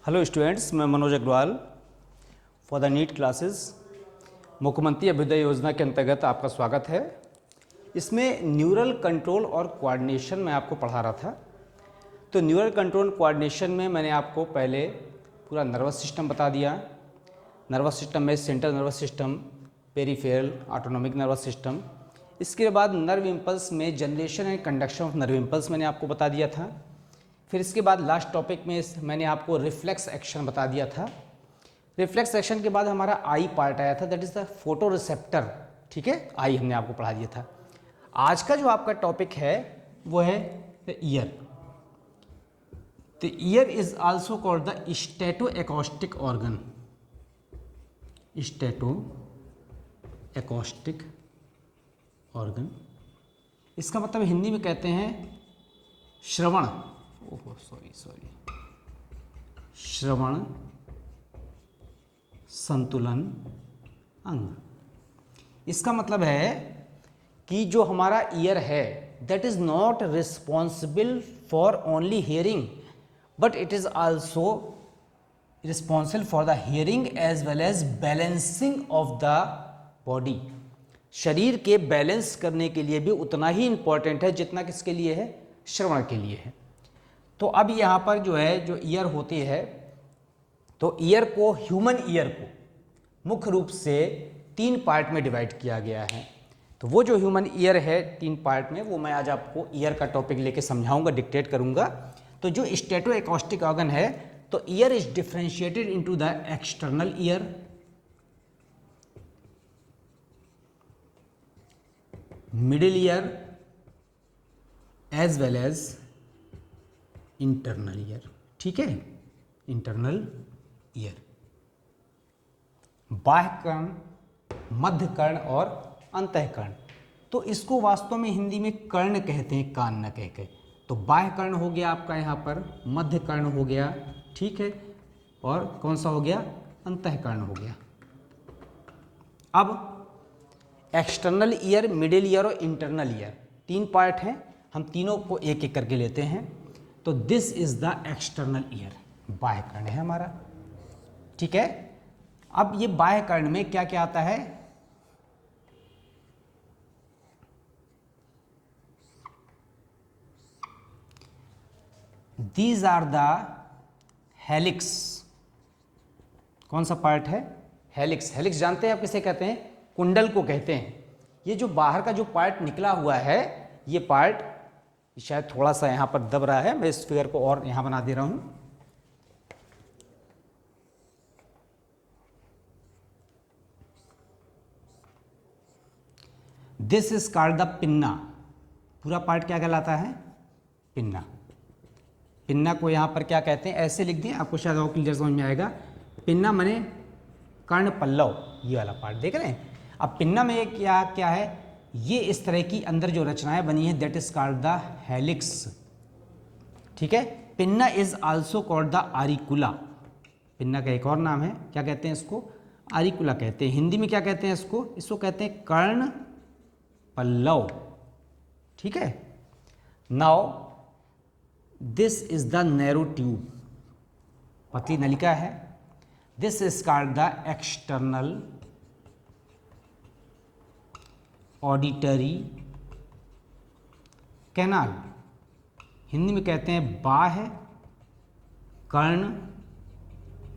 Hello students, मैं Manoj Agrawal for the NEET classes. Mukhyamantri Abhyudaya योजना के अंतर्गत आपका स्वागत है। इसमें न्यूरल कंट्रोल और कोऑर्डिनेशन मैं आपको पढ़ा रहा था। तो न्यूरल कंट्रोल कोऑर्डिनेशन में मैंने आपको पहले पूरा नर्वस सिस्टम बता दिया। नर्वस सिस्टम में central nervous system, peripheral, autonomic nervous system. इसके बाद नर्व इम्पल्स में generation and conduction of nerve impulse मैंने आपको बता दिया था। फिर इसके बाद लास्ट टॉपिक में मैंने आपको रिफ्लेक्स एक्शन बता दिया था। रिफ्लेक्स एक्शन के बाद हमारा आई पार्ट आया था, that is the photo receptor. ठीक है, आई हमने आपको पढ़ा दिया था। आज का जो आपका टॉपिक है वो है the ear. The ear is also called the statoacoustic organ. Statoacoustic organ, इसका मतलब हिंदी में कहते हैं श्रवण, ओहो सॉरी श्रवण संतुलन अंग। इसका मतलब है कि जो हमारा ईयर है that is not responsible for only hearing, but it is also responsible for the hearing as well as balancing of the body. शरीर के बैलेंस करने के लिए भी उतना ही इंपॉर्टेंट है जितना किसके लिए है, श्रवण के लिए है। तो अब यहाँ पर जो है जो ईयर होती है, तो ईयर को, ह्यूमन ईयर को मुख्य रूप से 3 पार्ट में डिवाइड किया गया है। तो वो जो ह्यूमन ईयर है 3 पार्ट में, वो मैं आज आपको ईयर का टॉपिक लेके समझाऊंगा, डिक्टेट करूंगा। तो जो स्टेटो एकॉस्टिक ऑर्गन है, तो ear is differentiated into the external ear, middle ear as well as internal ear. ठीक है, इंटरनल ईयर, बाह्य कर्ण, मध्य कर्ण और अंतःकर्ण। तो इसको वास्तव में हिंदी में कर्ण कहते हैं, कान न कह के। तो बाह्य कर्ण हो गया आपका यहाँ पर, मध्य कर्ण हो गया, ठीक है, और कौन सा हो गया, अंतःकर्ण हो गया। अब एक्सटर्नल ईयर, मिडिल ईयर और इंटरनल ईयर 3 पार्ट हैं। हम तीनों को एक एक करके लेते हैं। तो this is the external year, बाह्य कर्ण है हमारा। ठीक है, अब ये बाह्य कर्ण में क्या क्या आता है, दीज आर द हेलिक्स। कौन सा पार्ट है, हेलिक्स। हेलिक्स जानते हैं आप किसे कहते हैं, कुंडल को कहते हैं। ये जो बाहर का जो पार्ट निकला हुआ है, ये पार्ट शायद थोड़ा सा यहाँ पर दब रहा है, मैं इस फिगर को और यहाँ बना दे रहा हूँ। This is called the pinna. पूरा पार्ट क्या कहलाता है, पिन्ना। पिन्ना को यहाँ पर क्या कहते हैं, ऐसे लिख दें, आपको शायद और क्लियर समझ में आएगा। पिन्ना माने कर्ण पल्लव, ये वाला पार्ट देख रहे हैं। अब पिन्ना में क्या क्या है, ये इस तरह की अंदर जो रचनाएं बनी है, that is called the helix. ठीक है, pinna is also called the auricula. Pinna का एक और नाम है, क्या कहते हैं इसको, आरिकुला कहते हैं। हिंदी में क्या कहते हैं इसको, इसको कहते हैं कर्ण पल्लव। ठीक है, now this is the narrow tube, पतली नलिका है। This is called the external auditory canal. Hindi में कहते हैं बाह्य कर्ण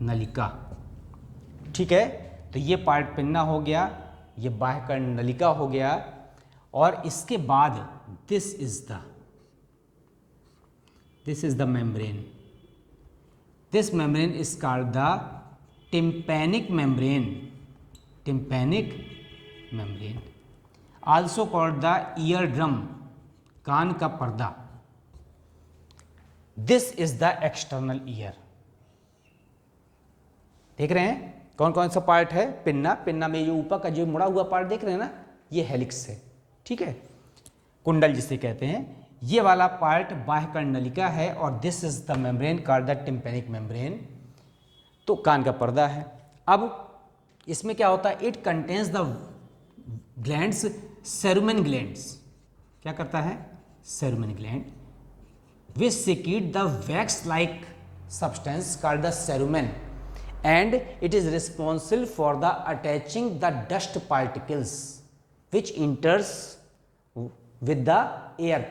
नलिका। ठीक है, तो ये पार्ट पिन्ना हो गया, ये बाह्य कर्ण नलिका हो गया। और इसके बाद this is the membrane. This membrane is called the tympanic membrane. Tympanic membrane also called the ear drum, कान का पर्दा। This is the external ear. देख रहे हैं कौन कौन सा पार्ट है, पिन्ना। पिन्ना में ये ऊपर का जो मुड़ा हुआ पार्ट देख रहे हैं ना, ये हेलिक्स है। ठीक है, कुंडल जिसे कहते हैं। ये वाला पार्ट बाह्य कर्ण नलिका है, और this is the membrane called the tympanic membrane, तो कान का पर्दा है। अब इसमें क्या होता है, it contains the glands, cerumen glands. क्या करता है, cerumen gland which secrete the wax like substance called the cerumen, and it is responsible for the attaching the dust particles which enters with the air.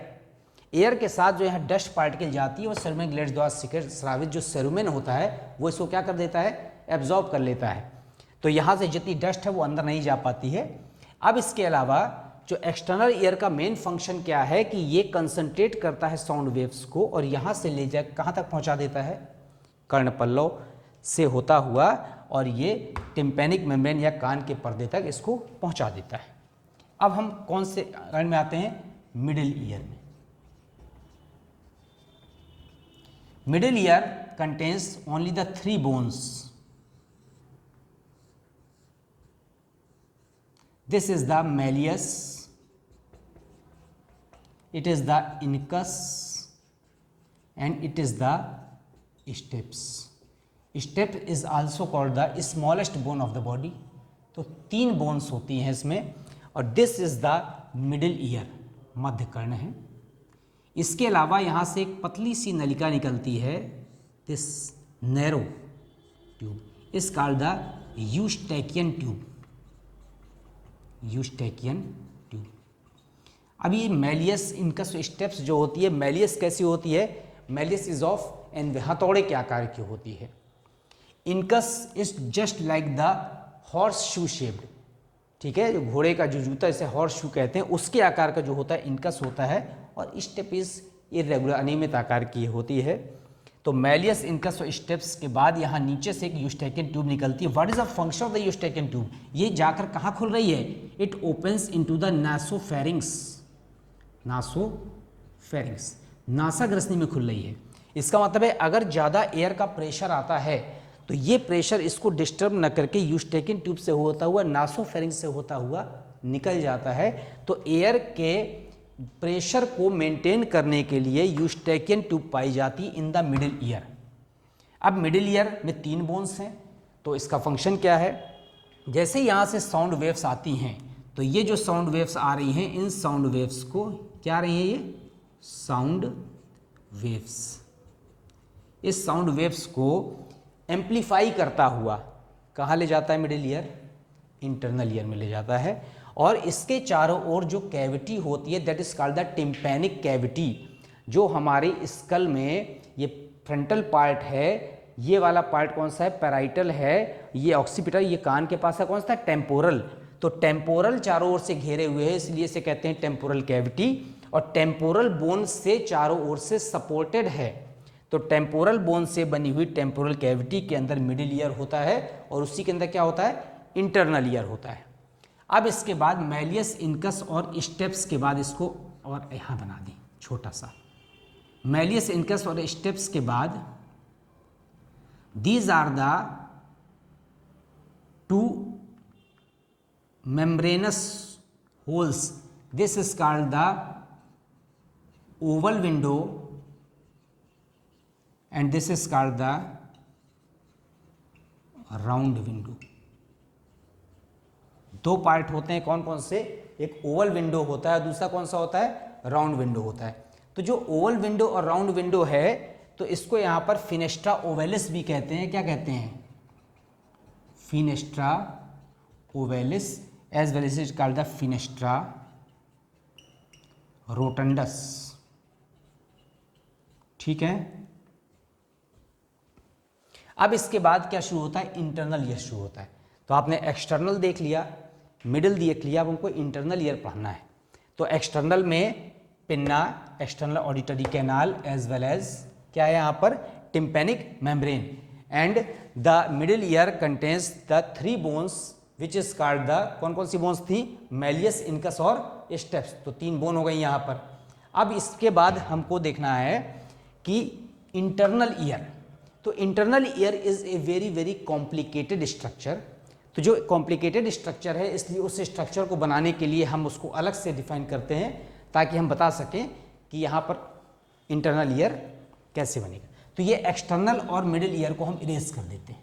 Air के साथ जो यहाँ dust particle जाती है वो सेरुमेन ग्लैंड्स द्वारा स्रावित जो सेरुमेन होता है वो इसको क्या कर देता है, एब्जॉर्ब कर लेता है। तो यहाँ से जितनी डस्ट है वो अंदर नहीं जा पाती है। अब इसके अलावा जो एक्सटर्नल ईयर का मेन फंक्शन क्या है कि ये कंसंट्रेट करता है साउंड वेव्स को और यहाँ से ले जा कहाँ तक पहुँचा देता है, कर्णपल्लव से होता हुआ, और ये टिम्पैनिक मेम्ब्रेन या कान के पर्दे तक इसको पहुँचा देता है। अब हम कौन से कान में आते हैं, मिडिल ईयर में। Middle ear contains only the 3 bones. This is the malleus, it is the incus, and it is the stapes. Step is also called the smallest bone of the body. तो 3 bones होती हैं इसमें, और this is the middle ear, मध्य कर्ण है। इसके अलावा यहाँ से एक पतली सी नलिका निकलती है, this narrow tube is called the Eustachian tube, Eustachian tube. अब ये मैलियस इनकस स्टेप्स जो होती है, मैलियस कैसी होती है, मैलियस इज ऑफ एंड हथौड़े के आकार की होती है। Incus is just like the horse shoe shaped, ठीक है, जो घोड़े का जो जूता इसे हॉर्स शू कहते हैं उसके आकार का जो होता है इनकस होता है, और स्टेप इज इरेगुलर अनियमित आकार की होती है। तो मैलियस इनकस और स्टेप्स के बाद यहाँ नीचे से एक यूस्टैकियन ट्यूब निकलती है। What is the function of the Eustachian tube, ये जाकर कहाँ खुल रही है, it opens into the nasopharynx, nasopharynx नासाग्रसनी में खुल रही है। इसका मतलब है अगर ज़्यादा एयर का प्रेशर आता है तो ये प्रेशर इसको डिस्टर्ब न करके यूस्टैकियन ट्यूब से होता हुआ नासोफेरिंग्स से होता हुआ निकल जाता है। तो एयर के प्रेशर को मेंटेन करने के लिए यूस्टैकियन ट्यूब पाई जाती इन द मिडिल ईयर। अब मिडिल ईयर में 3 बोन्स हैं, तो इसका फंक्शन क्या है, जैसे यहाँ से साउंड वेव्स आती हैं तो ये जो साउंड वेव्स आ रही हैं इन साउंड वेव्स को क्या आ रही हैं, ये साउंड वेव्स, इस साउंड वेव्स को एम्पलीफाई करता हुआ कहाँ ले जाता है, मिडिल ईयर, इंटरनल ईयर में ले जाता है। और इसके चारों ओर जो कैविटी होती है that is called the tympanic cavity, जो हमारे स्कल में ये फ्रंटल पार्ट है, ये वाला पार्ट कौन सा है, पैराइटल है, ये ऑक्सीपिटल, ये कान के पास है कौन सा, टेम्पोरल। तो टेम्पोरल चारों ओर से घेरे हुए है इसलिए इसे कहते हैं टेम्पोरल कैविटी, और टेम्पोरल बोन से चारों ओर से सपोर्टेड है। तो टेम्पोरल बोन से बनी हुई टेम्पोरल कैविटी के अंदर मिडिल ईयर होता है और उसी के अंदर क्या होता है, इंटरनल ईयर होता है। अब इसके बाद मैलियस इनकस और स्टेप्स के बाद इसको और यहाँ बना दी छोटा सा, मैलियस इनकस और स्टेप्स के बाद these are the 2 membranous holes, this is called the oval window and this is called the round window। 2 part होते हैं, कौन कौन से, एक ओवल विंडो होता है, दूसरा कौन सा होता है, राउंड विंडो होता है। तो जो ओवल विंडो और राउंड विंडो है तो इसको यहाँ पर फिनेस्ट्रा ओवेलिस भी कहते हैं, क्या कहते हैं, fenestra ovalis, as well as it called the fenestra rotundus, ठीक है। अब इसके बाद क्या शुरू होता है, इंटरनल ईयर शुरू होता है। तो आपने एक्सटर्नल देख लिया, मिडिल देख लिया, अब हमको इंटरनल ईयर पढ़ना है। तो एक्सटर्नल में pinna, external auditory canal, as well as क्या है यहाँ पर, tympanic membrane, and the middle ear contains the 3 bones which is called the, कौन कौन सी बोन्स थी, मैलियस इनकस और स्टेप्स। तो 3 बोन हो गई यहाँ पर। अब इसके बाद हमको देखना है कि इंटरनल ईयर। तो internal ear is a very very complicated structure. तो जो कॉम्प्लिकेटेड स्ट्रक्चर है इसलिए उस स्ट्रक्चर को बनाने के लिए हम उसको अलग से डिफाइन करते हैं ताकि हम बता सकें कि यहाँ पर इंटरनल ईयर कैसे बनेगा। तो ये एक्सटर्नल और मिडिल ईयर को हम इरेज कर देते हैं।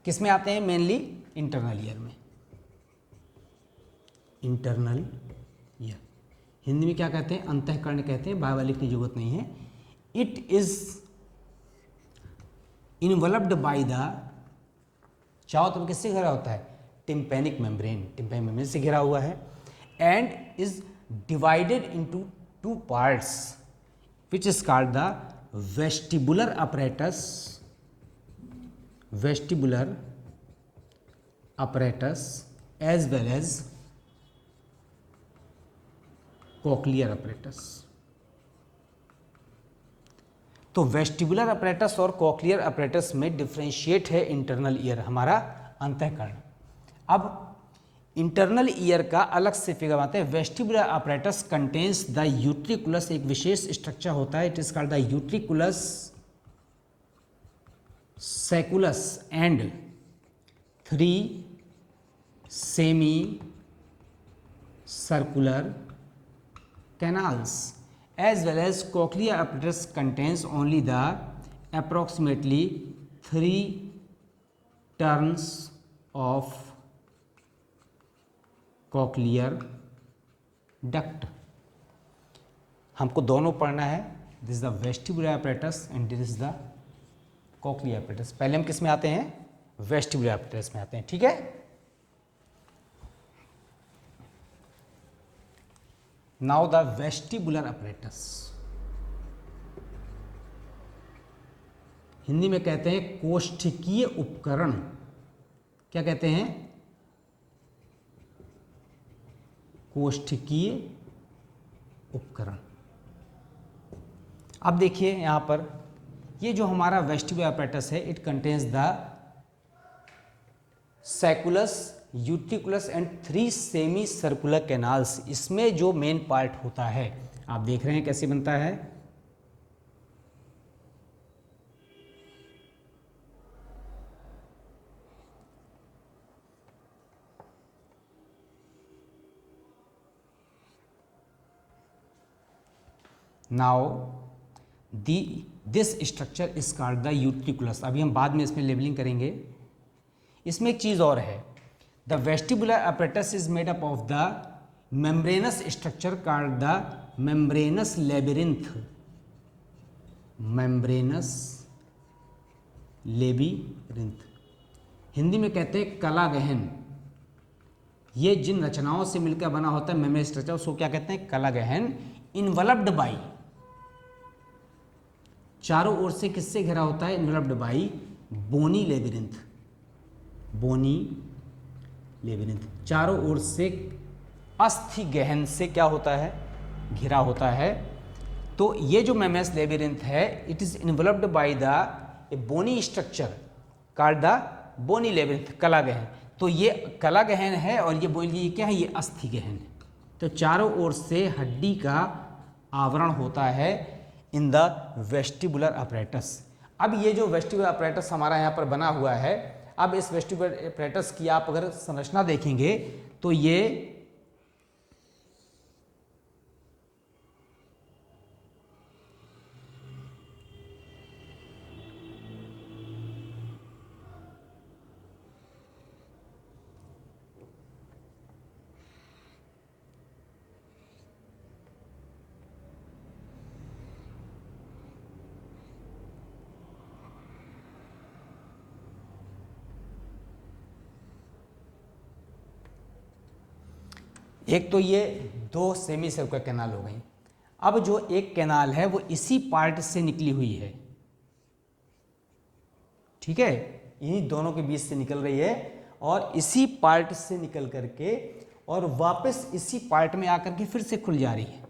किस में आते हैं, मेनली इंटरनल ईयर में, इंटरनल ईयर। हिंदी में क्या कहते हैं, अंतःकरण कहते हैं, बाय लिखने की जरूरत नहीं है। इट इज इनवल्व्ड बाय द, चारों तरफ किससे घिरा होता है, टिम्पैनिक मेम्ब्रेन, टिम्पैनिक मेम्ब्रेन से घिरा हुआ है। And is divided into two parts which is called the vestibular apparatus, vestibular apparatus as well as cochlear apparatus। तो वेस्टिबुलर अपरेटस और कॉक्लियर अपरेटस में डिफ्रेंशिएट है इंटरनल ईयर, हमारा अंतःकरण। अब इंटरनल ईयर का अलग से फिगर आते हैं। Vestibular apparatus contains the utriculus, एक विशेष स्ट्रक्चर होता है, it is called the utriculus sacculus and 3 semicircular canals as well as cochlear apparatus contains only the approximately 3 turns of cochlear duct। हमको दोनों पढ़ना है, this is the vestibular apparatus and this is the cochlear apparatus। पहले हम किस में आते हैं, वेस्टिबुलर apparatus में आते हैं, ठीक है। Now the vestibular apparatus, Hindi में कहते हैं कोष्ठकीय उपकरण। क्या कहते हैं, कोष्ठकीय उपकरण। अब देखिए यहां पर, ये जो हमारा वेस्टिबुलर अपरेटस है, it contains the sacculus, utriculus and 3 semi circular canals. इसमें जो मेन पार्ट होता है, आप देख रहे हैं कैसे बनता है, now this structure is called the utriculus. अभी हम बाद में इसमें लेबलिंग करेंगे। इसमें एक चीज और है, the vestibular apparatus is made up of the membranous structure called the membranous labyrinth, membranous labyrinth। Hindi में कहते हैं कला गहन। ये जिन रचनाओं से मिलकर बना होता है मेम्ब्रेन स्ट्रक्चर, उसको क्या कहते हैं, कला गहन। इनवल्व्ड बाई, चारों ओर से किससे घिरा होता है, involved by bony labyrinth, bony labyrinth. चारों ओर से अस्थि गहन से क्या होता है, घिरा होता है। तो ये जो मेम्ब्रेनस लेबिरिंथ है, it is involved by the bony structure called the bony labyrinth, कला गहन। तो ये कला गहन है और ये बोलिए क्या है, ये अस्थि गहन है। तो चारों ओर से हड्डी का आवरण होता है इन द वेस्टिबुलर अपरेटस। अब ये जो वेस्टिबुलर अपरेटस हमारा यहाँ पर बना हुआ है, अब इस वेस्टिबुलर अपरेटस की आप अगर संरचना देखेंगे तो ये एक तो ये 2 सेमी सर्कुलर कैनाल हो गई। अब जो एक कैनाल है वो इसी पार्ट से निकली हुई है, ठीक है, इन्हीं दोनों के बीच से निकल रही है और इसी पार्ट से निकल करके और वापस इसी पार्ट में आकर के फिर से खुल जा रही है।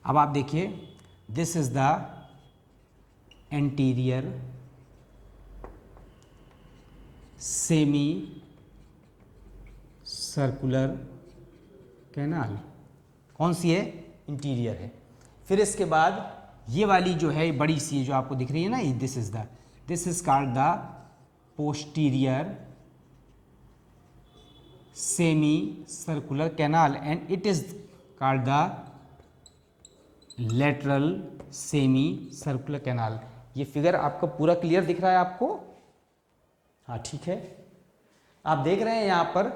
अब आप देखिए, this is the anterior semi circular canal, कौन सी है, इंटीरियर है। फिर इसके बाद ये वाली जो है बड़ी सी जो आपको दिख रही है ना, this is called the posterior semi circular canal and it is called the lateral semi circular canal. ये फिगर आपको पूरा क्लियर दिख रहा है आपको? हाँ ठीक है। आप देख रहे हैं यहाँ पर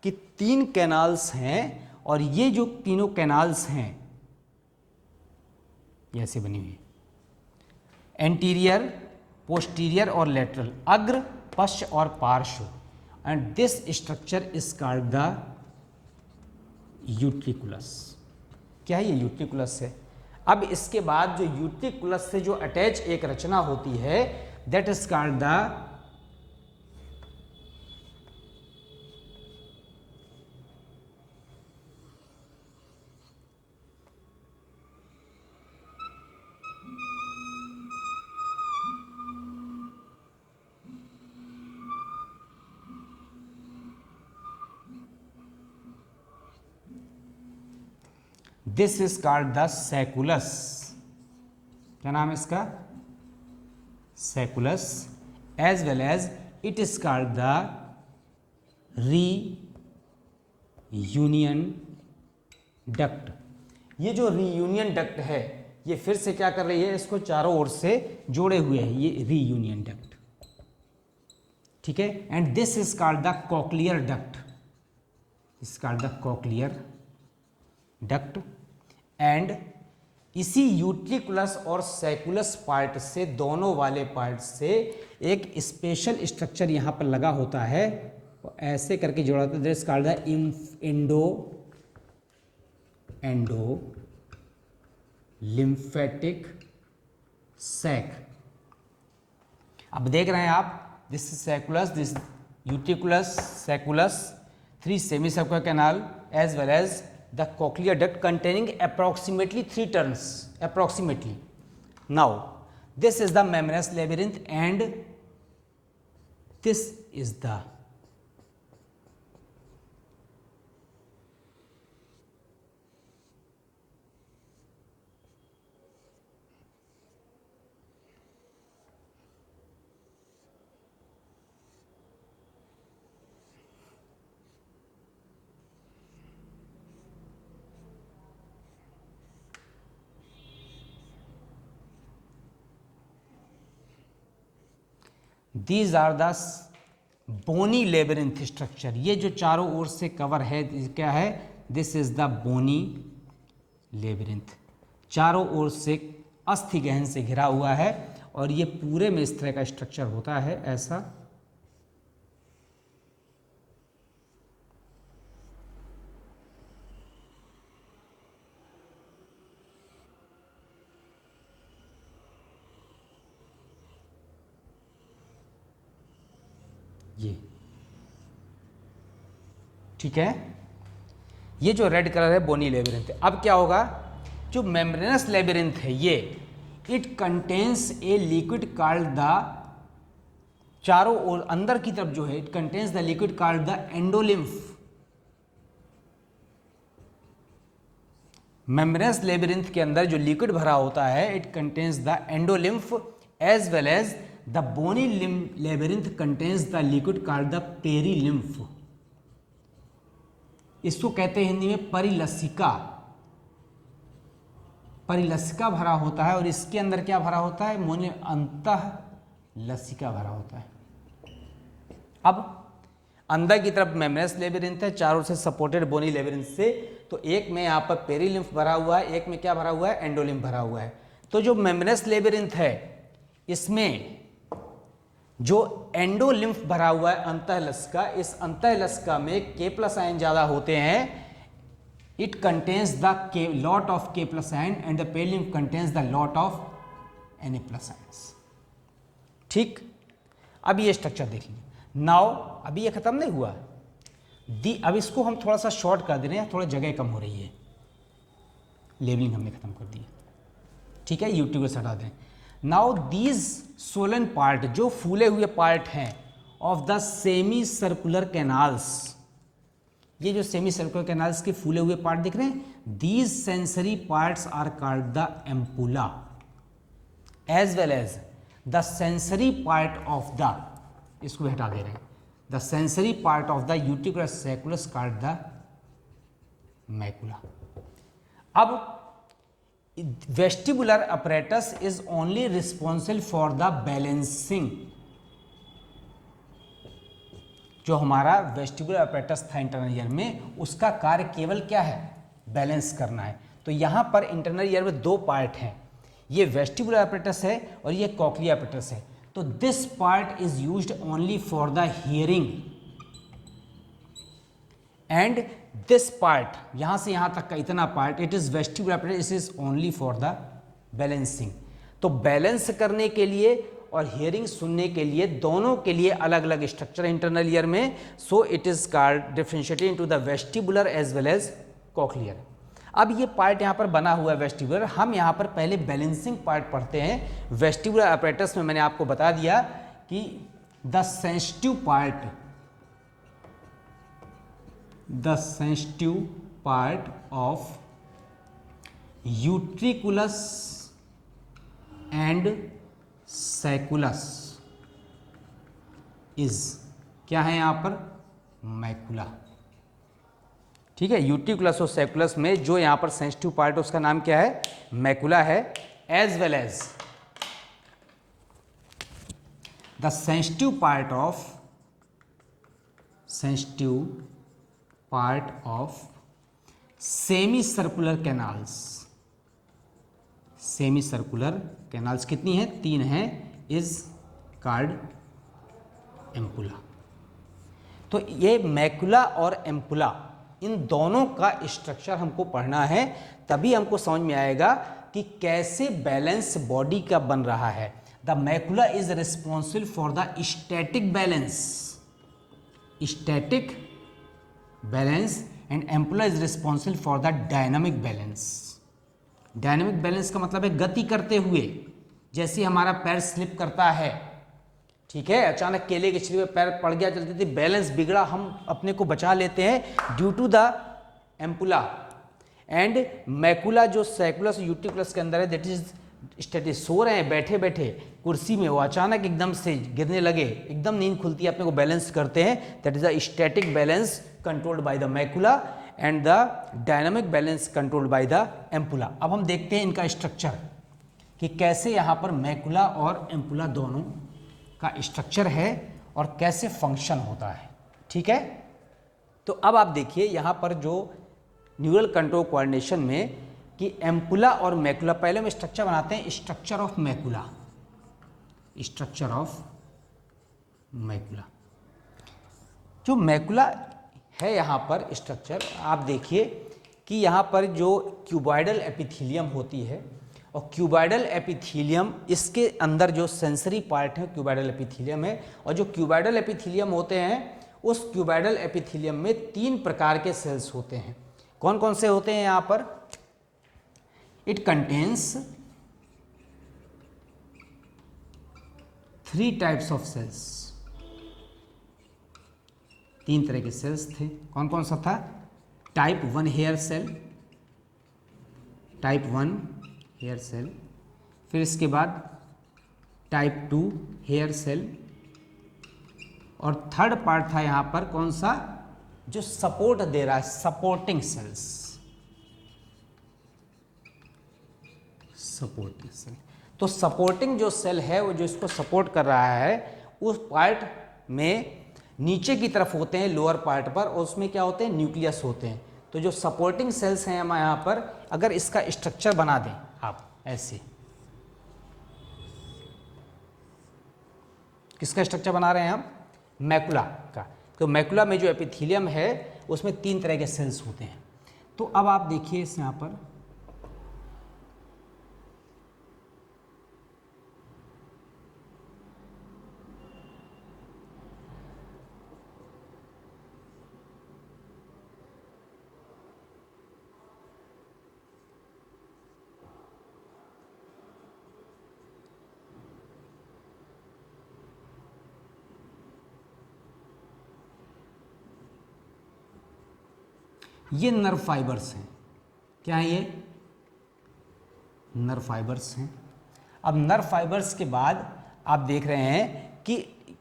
कि 3 कैनाल्स हैं और ये जो तीनों कैनाल्स हैं ये ऐसे बनी हुई है, एंटीरियर, पोस्टीरियर और लेटरल, अग्र, पश्च और पार्श्व। And this structure is called the utriculus. क्या है ये? यूट्रिकुलस है। अब इसके बाद जो यूट्रिकुलस से जो अटैच एक रचना होती है that is called the this is called the sacculus. क्या नाम है इसका? Sacculus. As well as it is called the reunion duct. ये जो रीयूनियन डक्ट है ये फिर से क्या कर रही है? इसको चारों ओर से जोड़े हुए है ये रीयूनियन डक्ट, ठीक है। And this is called the cochlear duct, is called the cochlear duct. And इसी यूट्रिकुलस और सैकुलस पार्ट से, दोनों वाले पार्ट से एक स्पेशल स्ट्रक्चर यहाँ पर लगा होता है, ऐसे करके जोड़ा होता है, this called the endolymphatic sac. अब देख रहे हैं आप, this sacculus, this utriculus, sacculus, 3 semicircular canal as well as the cochlear duct containing approximately 3 turns, approximately. Now this is the membranous labyrinth and this is the these are the bony labyrinth structure. ये जो चारों ओर से cover है क्या है? This is the bony labyrinth. चारों ओर से अस्थि गहन से घिरा हुआ है और ये पूरे में इस तरह का स्ट्रक्चर होता है ऐसा। ये ठीक है। ये जो रेड कलर है बोनी लेबिरिंथ है। अब क्या होगा? जो मेम्ब्रेनस लेबिरिंथ है ये, it contains a liquid called the, चारों ओर अंदर की तरफ जो है, it contains the liquid called the endolymph. Membranous labyrinth के अंदर जो लिक्विड भरा होता है it contains the endolymph as well as the bony labyrinth contains the liquid called the perilymph. इसको कहते हैं हिंदी में परिलसिका। परिलसिका भरा होता है और इसके अंदर क्या भरा होता है? मोने अंतः लसिका भरा होता है। अब अंदर की तरफ मेम्ब्रेनस लेबिरिंथ है, चारों से सपोर्टेड बोनी लेबिरिंथ से, तो एक में यहाँ पर पेरीलिम्फ भरा हुआ है, एक में क्या भरा हुआ है? एंडोलिम्फ भरा हुआ है। तो जो मेम्ब्रेनस लेबिरिंथ है इसमें जो एंडोलिम्फ भरा हुआ है अंतःलसिका, इस अंतःलसिका में K+ आयन ज़्यादा होते हैं। It contains the lot of K+ ion and the perilymph contains the lot of Na+ ions. ठीक, अब ये स्ट्रक्चर देख लीजिए। नाउ अभी ये खत्म नहीं हुआ, अब इसको हम थोड़ा सा शॉर्ट कर दे रहे हैं, थोड़ा जगह कम हो रही है। लेबलिंग हमने खत्म कर दी, ठीक है, यूट्यूब से हटा दें। नाउ दीज सोलन पार्ट, जो फूले हुए पार्ट हैं of the semi circular canals, ये जो सेमी सर्कुलर कैनाल्स के फूले हुए पार्ट दिख रहे हैं, these sensory parts are called the ampulla as well as the sensory part of the, इसको हटा दे रहे हैं, the sensory part of the utricular sacculus called the macula. अब vestibular apparatus is only responsible for the balancing. जो हमारा vestibular apparatus था internal ear में, उसका कार्य केवल क्या है, बैलेंस करना है। तो यहाँ पर इंटरनल ईयर में दो पार्ट हैं, ये वेस्टिबुलर अपरेटस है और ये कॉक्लियर अपरेटस है। तो this part is used only for the hearing and this part, यहाँ से यहाँ तक का इतना part, it is vestibular apparatus, it is only for the balancing. तो बैलेंस करने के लिए और हियरिंग सुनने के लिए, दोनों के लिए अलग अलग स्ट्रक्चर है इंटरनल ईयर में। So it is called differentiated into the vestibular as well as cochlear. अब ये पार्ट यहाँ पर बना हुआ है वेस्टिबुलर, हम यहाँ पर पहले बैलेंसिंग पार्ट पढ़ते हैं। वेस्टिबुलर अपरेटस में मैंने आपको बता दिया कि the sensitive part of utriculus and sacculus is, क्या है यहाँ पर, मैकुला। ठीक है, यूट्रिकुलस और सैकुलस में जो यहाँ पर सेंसिटिव पार्ट है उसका नाम क्या है, मैकुला है। As well as the sensitive part of semi circular canals कितनी है, 3 हैं, इज कॉल्ड एम्पुला। तो ये मैकुला और एम्पुला, इन दोनों का स्ट्रक्चर हमको पढ़ना है, तभी हमको समझ में आएगा कि कैसे बैलेंस बॉडी का बन रहा है। The macula is responsible for the static balance and ampulla is responsible for the dynamic balance. Dynamic balance का मतलब है गति करते हुए, जैसे हमारा पैर स्लिप करता है, ठीक है, अचानक केले के छिलके पैर पड़ गया, चलती थी, बैलेंस बिगड़ा, हम अपने को बचा लेते हैं due to the ampulla. And macula जो सैकुलस यूट्रिकुलस के अंदर है, दैट इज स्टैटिक। सो रहे हैं बैठे बैठे कुर्सी में, वो अचानक एकदम से गिरने लगे, एकदम नींद खुलती है, अपने को बैलेंस करते हैं, that is the static balance controlled by the macula and the dynamic balance controlled by the ampulla. अब हम देखते हैं इनका स्ट्रक्चर कि कैसे यहाँ पर मैकुला और एम्पुला दोनों का स्ट्रक्चर है और कैसे फंक्शन होता है। ठीक है, तो अब आप देखिए यहाँ पर जो न्यूरल कंट्रोल कोऑर्डिनेशन में कि एम्पुला और मैकुला, पहले हम स्ट्रक्चर बनाते हैं, स्ट्रक्चर ऑफ मैकुला। जो मैकुला है यहाँ पर स्ट्रक्चर, आप देखिए कि यहाँ पर जो क्यूबॉइडल एपिथेलियम होती है, और क्यूबॉइडल एपिथेलियम, इसके अंदर जो सेंसरी पार्ट है क्यूबॉइडल एपिथेलियम है, और जो क्यूबॉइडल एपिथेलियम होते हैं, उस क्यूबॉइडल एपिथेलियम में 3 प्रकार के सेल्स होते हैं। कौन कौन से होते हैं यहाँ पर, it contains 3 types of cells. 3 तरह के सेल्स थे, कौन कौन सा था, टाइप 1 हेयर सेल, फिर इसके बाद टाइप 2 हेयर सेल, और थर्ड पार्ट था यहाँ पर कौन सा, जो सपोर्ट दे रहा है, सपोर्टिंग सेल्स। तो सपोर्टिंग जो सेल है, वो जो इसको सपोर्ट कर रहा है, उस पार्ट में नीचे की तरफ होते हैं, लोअर पार्ट पर, और उसमें क्या होते हैं, न्यूक्लियस होते हैं। तो जो सपोर्टिंग सेल्स हैं हम यहाँ पर, अगर इसका स्ट्रक्चर बना दें आप ऐसे, किसका स्ट्रक्चर बना रहे हैं हम, मैकुला का। तो मैकुला में जो एपिथेलियम है उसमें 3 तरह के सेल्स होते हैं। तो अब आप देखिए इस यहाँ पर ये नर्व फाइबर्स हैं। क्या है ये, नर्व फाइबर्स हैं। अब नर्व फाइबर्स के बाद आप देख रहे हैं कि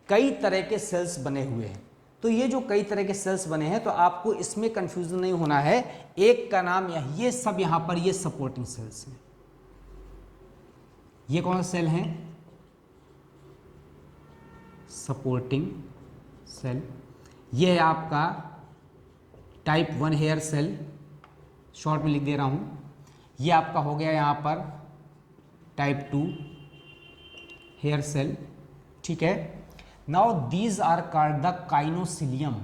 कई तरह के सेल्स बने हुए हैं। तो ये जो कई तरह के सेल्स बने हैं, तो आपको इसमें कंफ्यूजन नहीं होना है, एक का नाम ये सब यहाँ पर ये सपोर्टिंग सेल्स हैं। ये कौन सा सेल है? Supporting cell. ये है आपका टाइप 1 हेयर सेल, शॉर्ट में लिख दे रहा हूँ। ये आपका हो गया यहाँ पर टाइप 2 हेयर सेल, ठीक है। Now these are called the kinocilium.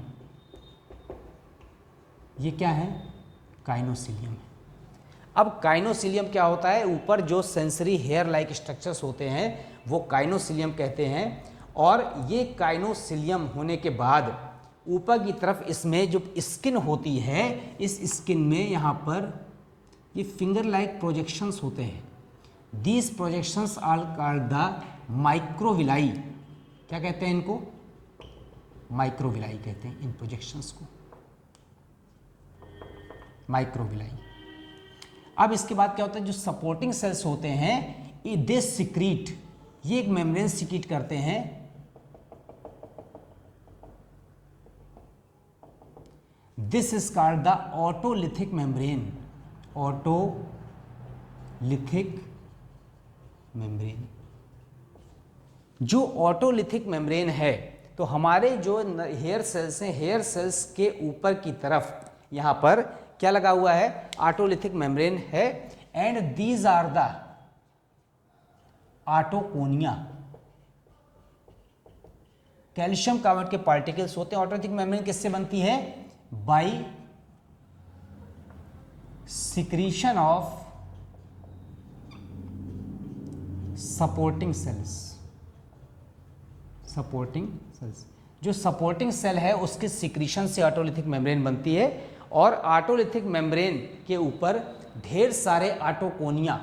ये क्या है? काइनोसिलियम है। अब काइनोसिलियम क्या होता है? ऊपर जो सेंसरी हेयर लाइक स्ट्रक्चर्स होते हैं वो काइनोसिलियम कहते हैं। और ये काइनोसिलियम होने के बाद ऊपर की तरफ इसमें जो स्किन होती है, इस स्किन में यहाँ पर ये फिंगर लाइक प्रोजेक्शंस होते हैं। These projections are called the microvilli. क्या कहते हैं इनको? माइक्रोविलाई कहते हैं इन प्रोजेक्शंस को, माइक्रोविलाई। अब इसके बाद क्या होता है? जो सपोर्टिंग सेल्स होते हैं दे सिक्रीट, ये एक मेम्ब्रेन सिक्रीट करते हैं। This is called the otolithic membrane. Otolithic membrane. जो ऑटोलिथिक मेम्ब्रेन है, तो हमारे जो हेयर सेल्स हैं, हेयर सेल्स के ऊपर की तरफ यहाँ पर क्या लगा हुआ है? ऑटोलिथिक मेम्ब्रेन है। And these are the otoconia. Calcium carbonate के पार्टिकल्स होते हैं। ऑटोलिथिक मेम्ब्रेन किससे बनती है? By secretion of supporting cells. Supporting cells, जो सपोर्टिंग सेल है उसके सिक्रीशन से ऑटोलिथिक मेम्ब्रेन बनती है। और ऑटोलिथिक मेम्ब्रेन के ऊपर ढेर सारे ऑटोकोनिया,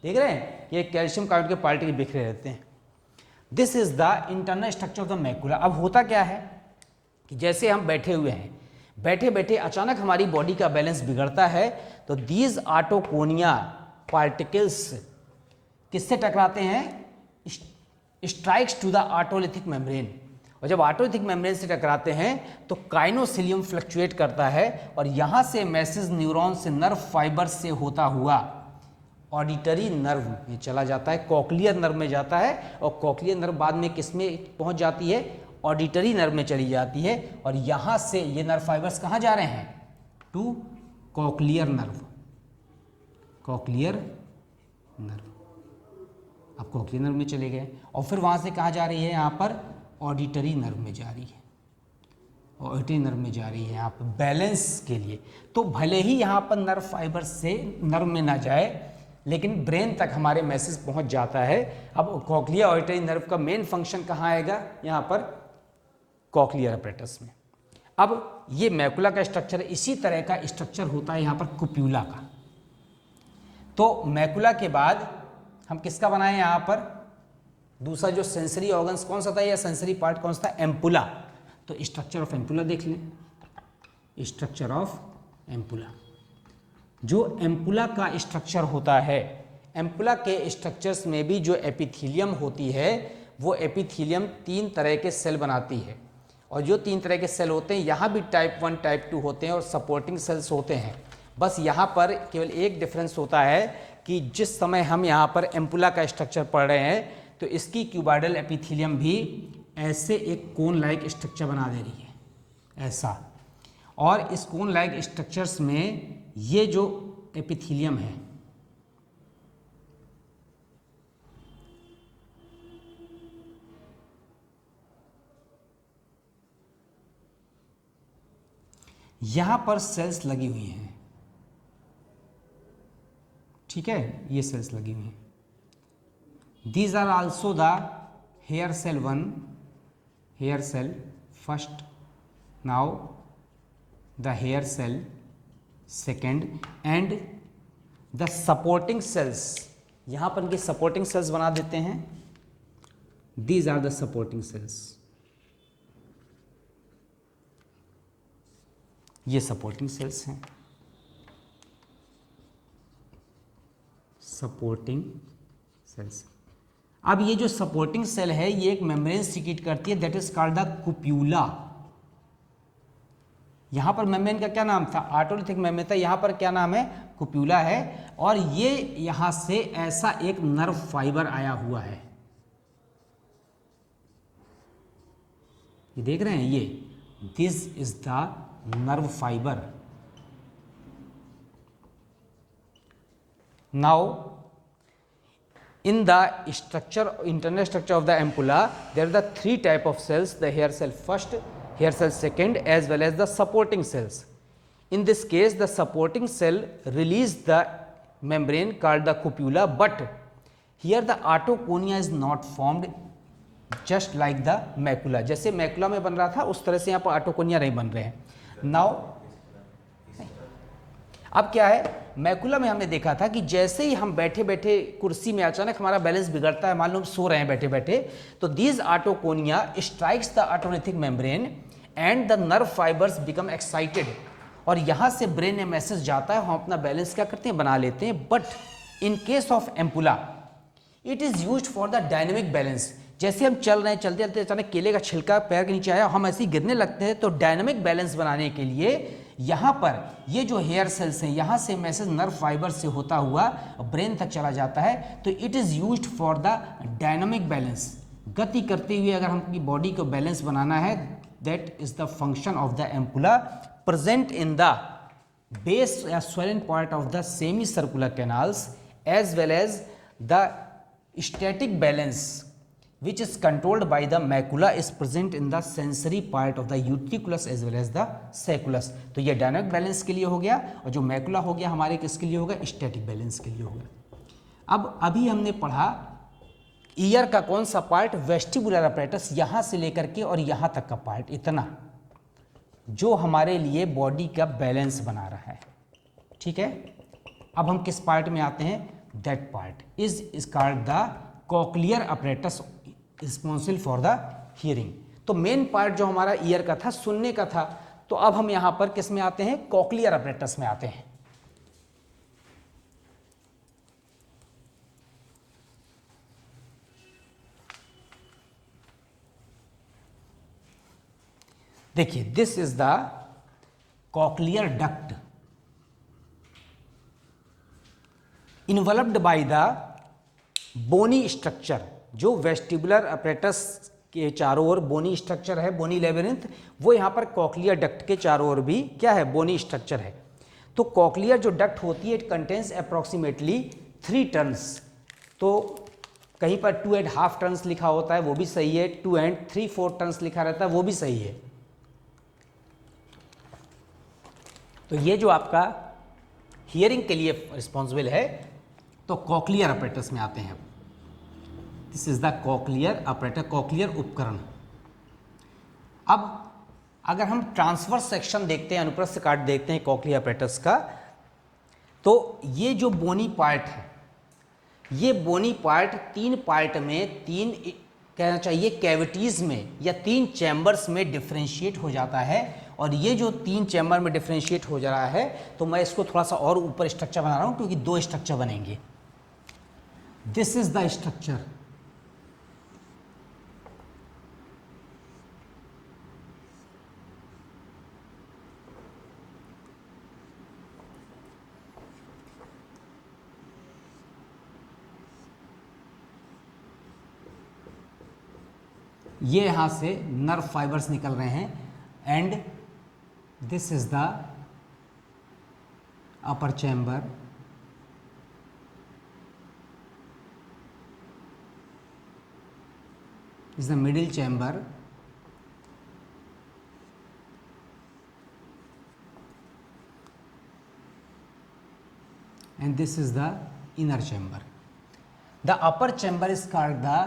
देख रहे हैं, ये कैल्शियम कार्बोनेट के पार्टिकल बिखरे रहते हैं। This is the internal structure of the macula. अब होता क्या है कि जैसे हम बैठे हुए हैं, बैठे बैठे अचानक हमारी बॉडी का बैलेंस बिगड़ता है, तो दीज ऑटोकोनिया पार्टिकल्स किससे टकराते हैं? Strikes to the otolithic membrane. और जब ऑटोलिथिक मेम्ब्रेन से टकराते हैं तो काइनोसिलियम फ्लक्चुएट करता है और यहाँ से मैसेज न्यूरॉन से नर्व फाइबर से होता हुआ ऑडिटरी नर्व में चला जाता है, कॉक्लियर नर्व में जाता है। और कॉक्लियर नर्व बाद में किस में पहुँच जाती है? ऑडिटरी नर्व में चली जाती है। और यहाँ से ये नर्व फाइबर्स कहाँ जा रहे हैं? To cochlear nerve. Cochlear nerve, अब कॉक्लियर नर्व में चले गए और फिर वहाँ से कहाँ जा रही है? यहाँ पर ऑडिटरी नर्व में जा रही है। ऑडिटरी नर्व में जा रही है यहाँ पर बैलेंस के लिए। तो भले ही यहाँ पर नर्व फाइबर से नर्व में ना जाए, लेकिन ब्रेन तक हमारे मैसेज पहुँच जाता है। अब कॉक्लियर ऑडिटरी नर्व का मेन फंक्शन कहाँ आएगा? यहाँ पर कॉक्लियर अपरेटस में। अब ये मैकुला का स्ट्रक्चर, इसी तरह का स्ट्रक्चर होता है यहाँ पर कुप्यूला का। तो मैकुला के बाद हम किसका बनाए? यहाँ पर दूसरा जो सेंसरी ऑर्गन्स कौन सा था या सेंसरी पार्ट कौन सा था? एम्पुला। तो स्ट्रक्चर ऑफ एम्पुला देख लें। स्ट्रक्चर ऑफ एम्पुला, जो एम्पुला का स्ट्रक्चर होता है, एम्पुला के स्ट्रक्चर्स में भी जो एपिथीलियम होती है, वो एपिथीलियम 3 तरह के सेल बनाती है। और जो 3 तरह के सेल होते हैं, यहाँ भी टाइप 1 टाइप 2 होते हैं और सपोर्टिंग सेल्स होते हैं। बस यहाँ पर केवल एक डिफरेंस होता है कि जिस समय हम यहाँ पर एम्पुला का स्ट्रक्चर पढ़ रहे हैं, तो इसकी क्यूबॉइडल एपिथीलियम भी ऐसे एक कोन लाइक स्ट्रक्चर बना दे रही है, ऐसा। और इस कोन लाइक स्ट्रक्चर्स में ये जो एपिथीलियम है, यहाँ पर सेल्स लगी हुई हैं, ठीक है, ये सेल्स लगी हुई हैं। These are also the hair cell 1, hair cell first, now the hair cell second and the supporting cells। यहाँ पर इनके supporting cells बना देते हैं। These are the supporting cells। ये supporting cells हैं, supporting cells। अब ये जो सपोर्टिंग सेल है, ये एक मेम्ब्रेन सिक्रीट करती है, दैट इज कॉल्ड द कुप्यूला। यहाँ पर मेम्ब्रेन का क्या नाम था, ऑटोलिथिक मेम्ब्रेन था, यहाँ पर क्या नाम है, कुप्यूला है। और ये यहाँ से ऐसा एक नर्व फाइबर आया हुआ है, ये देख रहे हैं, ये this is the nerve fibre. Now in the structure, internal structure of the ampulla, there are the three type of cells: the hair cell first, hair cell second, as well as the supporting cells. In this case, the supporting cell release the membrane called the cupula, but here the autoconia is not formed just like the macula. जैसे macula में बन रहा था उस तरह से यहाँ पर autoconia नहीं बन रहे हैं. Now अब क्या है, मैकुला में हमने देखा था कि जैसे ही हम बैठे बैठे कुर्सी में अचानक हमारा बैलेंस बिगड़ता है, मान लो हम सो रहे हैं बैठे बैठे, तो these otoconia strikes the otolithic membrane and the nerve fibres become excited, और यहाँ से ब्रेन में मैसेज जाता है, हम अपना बैलेंस क्या करते हैं, बना लेते हैं. But in case of ampulla it is used for the dynamic balance. जैसे हम चल रहे हैं, चलते चलते अचानक केले का छिलका पैर के नीचे आया, हम ऐसे ही गिरने लगते हैं, तो डायनेमिक बैलेंस बनाने के लिए यहाँ पर ये जो हेयर सेल्स हैं, यहाँ से मैसेज नर्व फाइबर से होता हुआ ब्रेन तक चला जाता है. तो it is used for the dynamic balance. गति करते हुए अगर हमकी बॉडी को बैलेंस बनाना है, that is the function of the ampulla present in the base या swollen part of the semicircular canals, as well as the static balance which is controlled by the macula is present in the sensory part of the utriculus as well as the sacculus. तो ये dynamic balance के लिए हो गया, और जो macula हो गया हमारे किसके लिए होगा, स्टैटिक बैलेंस के लिए होगा. अब अभी हमने पढ़ा ईयर का कौन सा पार्ट, वेस्टिबुलर अपैरेटस, यहाँ से लेकर के और यहाँ तक का पार्ट, इतना जो हमारे लिए बॉडी का बैलेंस बना रहा है. ठीक है, अब हम किस पार्ट में आते हैं, that part is called the cochlear apparatus responsible for the hearing. तो मेन पार्ट जो हमारा ईयर का था, सुनने का था, तो अब हम यहाँ पर किस में आते हैं, कॉक्लियर अपैरेटस में आते हैं. देखिए, this is the cochlear duct involved by the bony structure. जो वेस्टिबुलर अपैरेटस के चारों ओर बोनी स्ट्रक्चर है, बोनी लेबिरिंथ, वो यहाँ पर कॉक्लियर डक्ट के चारों ओर भी क्या है, बोनी स्ट्रक्चर है. तो कॉक्लियर जो डक्ट होती है, इट कंटेन्स अप्रॉक्सीमेटली 3 टर्न्स. तो कहीं पर 2.5 टर्न्स लिखा होता है, वो भी सही है. 2 and 3/4 टर्न्स लिखा रहता है, वो भी सही है. तो ये जो आपका हियरिंग के लिए रिस्पॉन्सिबल है, तो कॉक्लियर अपैरेटस में आते हैं. This is the cochlear apparatus, cochlear उपकरण. अब अगर हम ट्रांसवर्स सेक्शन देखते हैं, अनुप्रस्थ काट देखते हैं कॉक्लियर अपैरेटस का, तो ये जो बोनी पार्ट है, ये बोनी पार्ट 3 पार्ट में, 3 कहना चाहिए कैविटीज़ में या 3 चैम्बर्स में डिफ्रेंशिएट हो जाता है. और ये जो 3 चैम्बर में डिफ्रेंशिएट हो जा रहा है, तो मैं इसको थोड़ा सा और ऊपर स्ट्रक्चर बना रहा हूँ, क्योंकि 2 स्ट्रक्चर बनेंगे. This is the structure. ये यहाँ से नर्व फाइबर्स निकल रहे हैं, and this is the upper chamber. is the middle chamber, and this is the inner chamber. The upper chamber is called the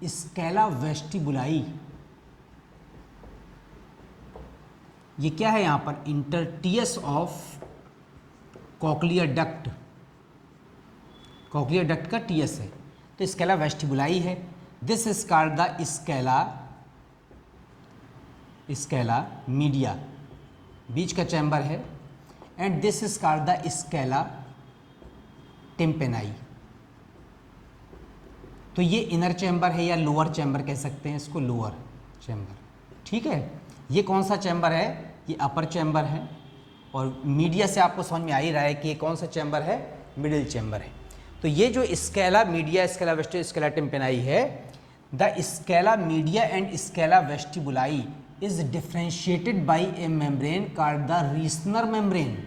scala vestibuli. ये क्या है यहाँ पर, इंटरटियस of cochlear duct. Cochlear duct का टीएस है, तो स्केला वेस्टिबुलाई है. This is called the scala media, बीच का चैम्बर है. And this is called the scala tympani. तो ये इनर चैम्बर है या लोअर चैम्बर कह सकते हैं इसको, लोअर चैम्बर. ठीक है, ये कौन सा चैम्बर है, ये अपर चैम्बर है, और मीडिया से आपको समझ में आ ही रहा है कि ये कौन सा चैम्बर है, मिडिल चैम्बर है। तो ये जो scala media, scala vestibuli, scala tympani है, the scala media and scala vestibuli is differentiated by a membrane called the Reissner membrane,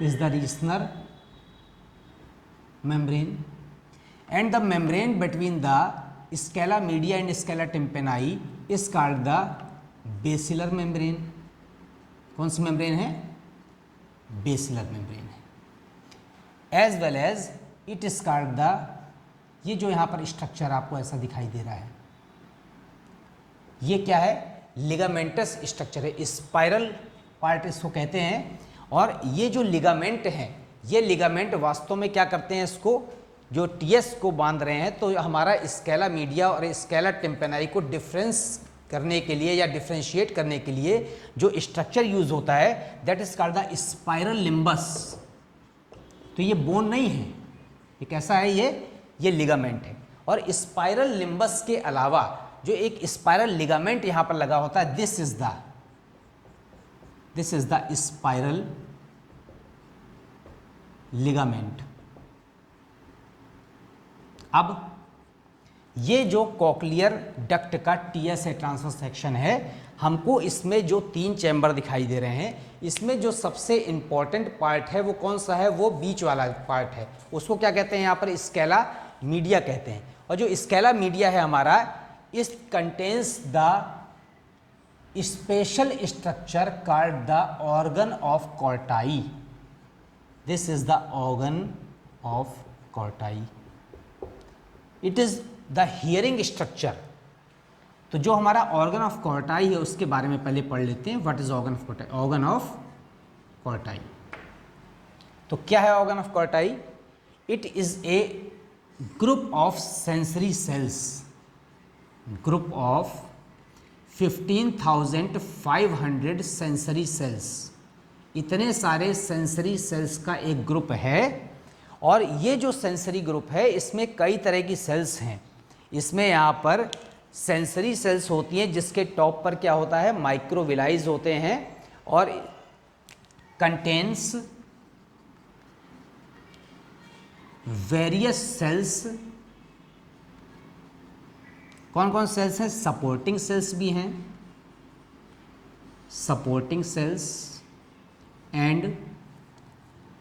is the Reissner membrane, and the membrane between the scala media and scala tympani is called the basilar membrane। कौन सी membrane है, basilar membrane है। as well as it is called the, ये जो यहाँ पर structure आपको ऐसा दिखाई दे रहा है, ये क्या है, लिगामेंटस स्ट्रक्चर है, स्पाइरल पार्ट इसको कहते हैं। और ये जो लिगामेंट हैं, ये लिगामेंट वास्तव में क्या करते हैं, इसको जो टीएस को बांध रहे हैं, तो हमारा स्केला मीडिया और स्केला टिम्पेनाई को डिफरेंस करने के लिए या डिफ्रेंशिएट करने के लिए जो स्ट्रक्चर यूज होता है, that is called the spiral limbus. तो ये बोन नहीं है, ये कैसा है, ये लिगामेंट है। और स्पाइरल लिम्बस के अलावा जो एक स्पाइरल लिगामेंट यहां पर लगा होता है, this is the spiral ligament. अब ये जो कॉक्लियर डक्ट का टीएस है, ट्रांसवर्स सेक्शन है, हमको इसमें जो 3 चैम्बर दिखाई दे रहे हैं, इसमें जो सबसे इंपॉर्टेंट पार्ट है वो कौन सा है, वो बीच वाला पार्ट है, उसको क्या कहते हैं यहाँ पर, स्केला मीडिया कहते हैं। और जो स्केला मीडिया है हमारा, इस contains the special structure called the organ of Corti. This is the organ of Corti, it is the hearing structure. तो जो हमारा ऑर्गन ऑफ कॉर्टाई है उसके बारे में पहले पढ़ लेते हैं। What is organ of Corti? Organ of Corti, तो क्या है organ of Corti? It is a group of sensory sales, group of 15,500 sensory sales, इतने सारे सेंसरी सेल्स का एक ग्रुप है। और ये जो सेंसरी ग्रुप है, इसमें कई तरह की सेल्स हैं। इसमें यहाँ पर सेंसरी सेल्स होती हैं जिसके टॉप पर क्या होता है, माइक्रोविलाइज होते हैं, और कंटेन्स वेरियस सेल्स। कौन कौन सेल्स हैं? सपोर्टिंग सेल्स भी हैं, सपोर्टिंग सेल्स, एंड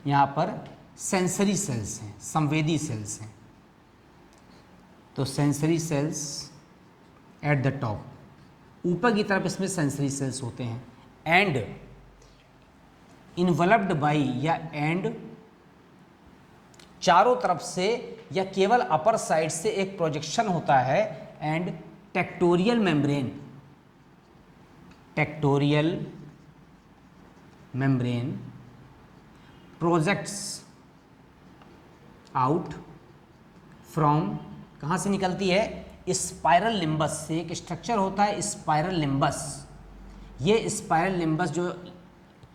यहाँ पर सेंसरी सेल्स हैं, संवेदी सेल्स हैं। तो sensory sales at the top, ऊपर की तरफ इसमें सेंसरी सेल्स होते हैं, एंड इन्वलप्ड बाई या एंड चारों तरफ से या केवल अपर साइड से एक प्रोजेक्शन होता है, and tectorial membrane, tectorial membrane projects out from, कहाँ से निकलती है? स्पाइरल लिम्बस से एक स्ट्रक्चर होता है स्पाइरल लिम्बस। ये स्पाइरल लिम्बस जो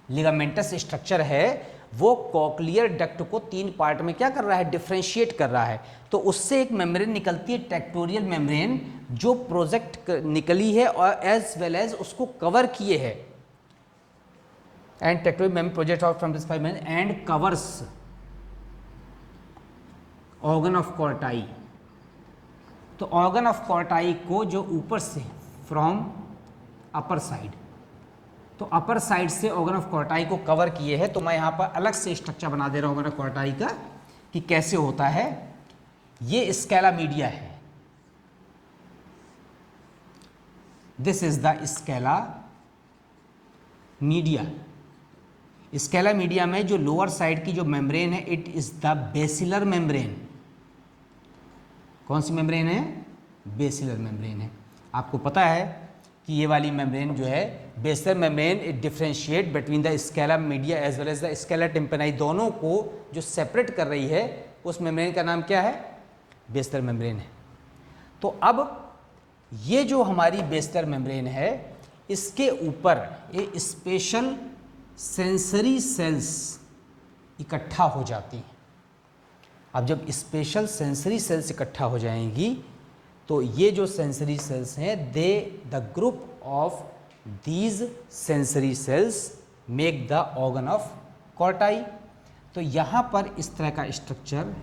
लिगामेंटस स्ट्रक्चर है, वो कॉक्लियर डक्ट को 3 पार्ट में क्या कर रहा है, डिफ्रेंशिएट कर रहा है। तो उससे एक मेम्ब्रेन निकलती है टेक्टोरियल मेम्ब्रेन, जो प्रोजेक्ट निकली है और एज वेल एज उसको कवर किए है, and tectorial membrane project out from this membrane and covers organ of Corti. तो ऑर्गन ऑफ कॉर्टाई को जो ऊपर से फ्रॉम अपर साइड, तो अपर साइड से ऑर्गन ऑफ कॉर्टाई को कवर किए हैं। तो मैं यहाँ पर अलग से स्ट्रक्चर बना दे रहा हूँ ऑर्गन ऑफ कॉर्टाई का कि कैसे होता है। ये स्केला मीडिया है, this is the scala media. Scala media में जो लोअर साइड की जो मेम्ब्रेन है, it is the basilar membrane. कौन सी मेम्ब्रेन है? बेसिलर मेम्ब्रेन है। आपको पता है कि ये वाली मेम्ब्रेन जो है basilar membrane, it differentiate between the scala media as well as the scala tympani, दोनों को जो सेपरेट कर रही है उस मेम्ब्रेन का नाम क्या है? बेसिलर मेम्ब्रेन है। तो अब ये जो हमारी बेसिलर मेम्ब्रेन है, इसके ऊपर ये स्पेशल सेंसरी सेल्स इकट्ठा हो जाती हैं। अब जब स्पेशल सेंसरी सेल्स इकट्ठा हो जाएंगी, तो ये जो सेंसरी सेल्स हैं, they the group of these sensory cells make the organ of Corti. तो यहाँ पर इस तरह का structure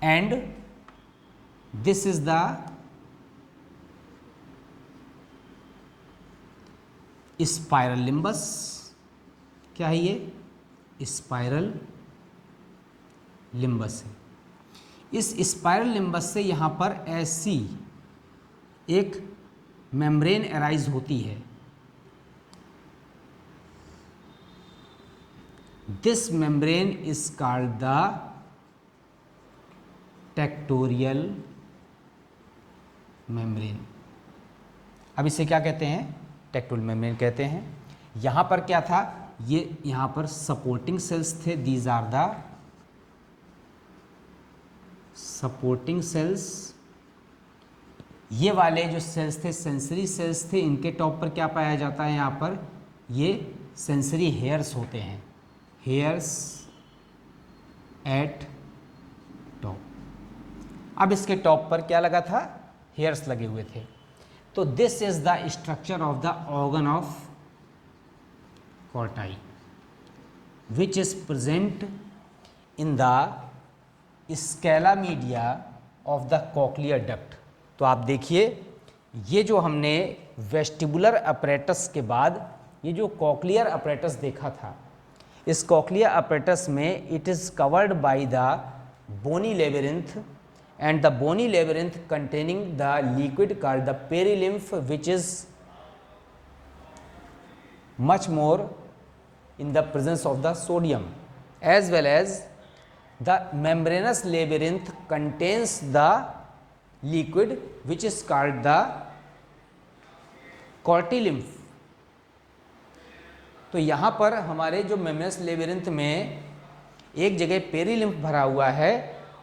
and this is the spiral limbus. क्या है ये? स्पाइरल लिम्बस है। इस स्पाइरल लिम्बस से यहाँ पर ऐसी एक मेम्ब्रेन अराइज होती है। This membrane is called the tectorial membrane. अब इसे क्या कहते हैं? टेक्टोरियल मेम्ब्रेन कहते हैं। यहाँ पर क्या था? ये यहाँ पर सपोर्टिंग सेल्स थे। These are the supporting cells. ये वाले जो सेल्स थे सेंसरी सेल्स थे। इनके टॉप पर क्या पाया जाता है? यहाँ पर ये सेंसरी हेयर्स होते हैं, हेयर्स एट टॉप। अब इसके टॉप पर क्या लगा था? हेयर्स लगे हुए थे। तो this is the structure of the organ of Corti which is present in the scala media of the cochlear duct. तो आप देखिए, ये जो हमने वेस्टिबुलर अपरेटस के बाद ये जो कॉक्लियर अपरेटस देखा था, इस कॉक्लियर अपरेटस में it is covered by the bony labyrinth and the bony labyrinth containing the liquid called the perilymph, which is much more in the presence of the sodium, as well as the membranous labyrinth contains the liquid which is called the cortilymph। तो यहाँ पर हमारे जो membranous labyrinth में एक जगह पेरीलिम्फ भरा हुआ है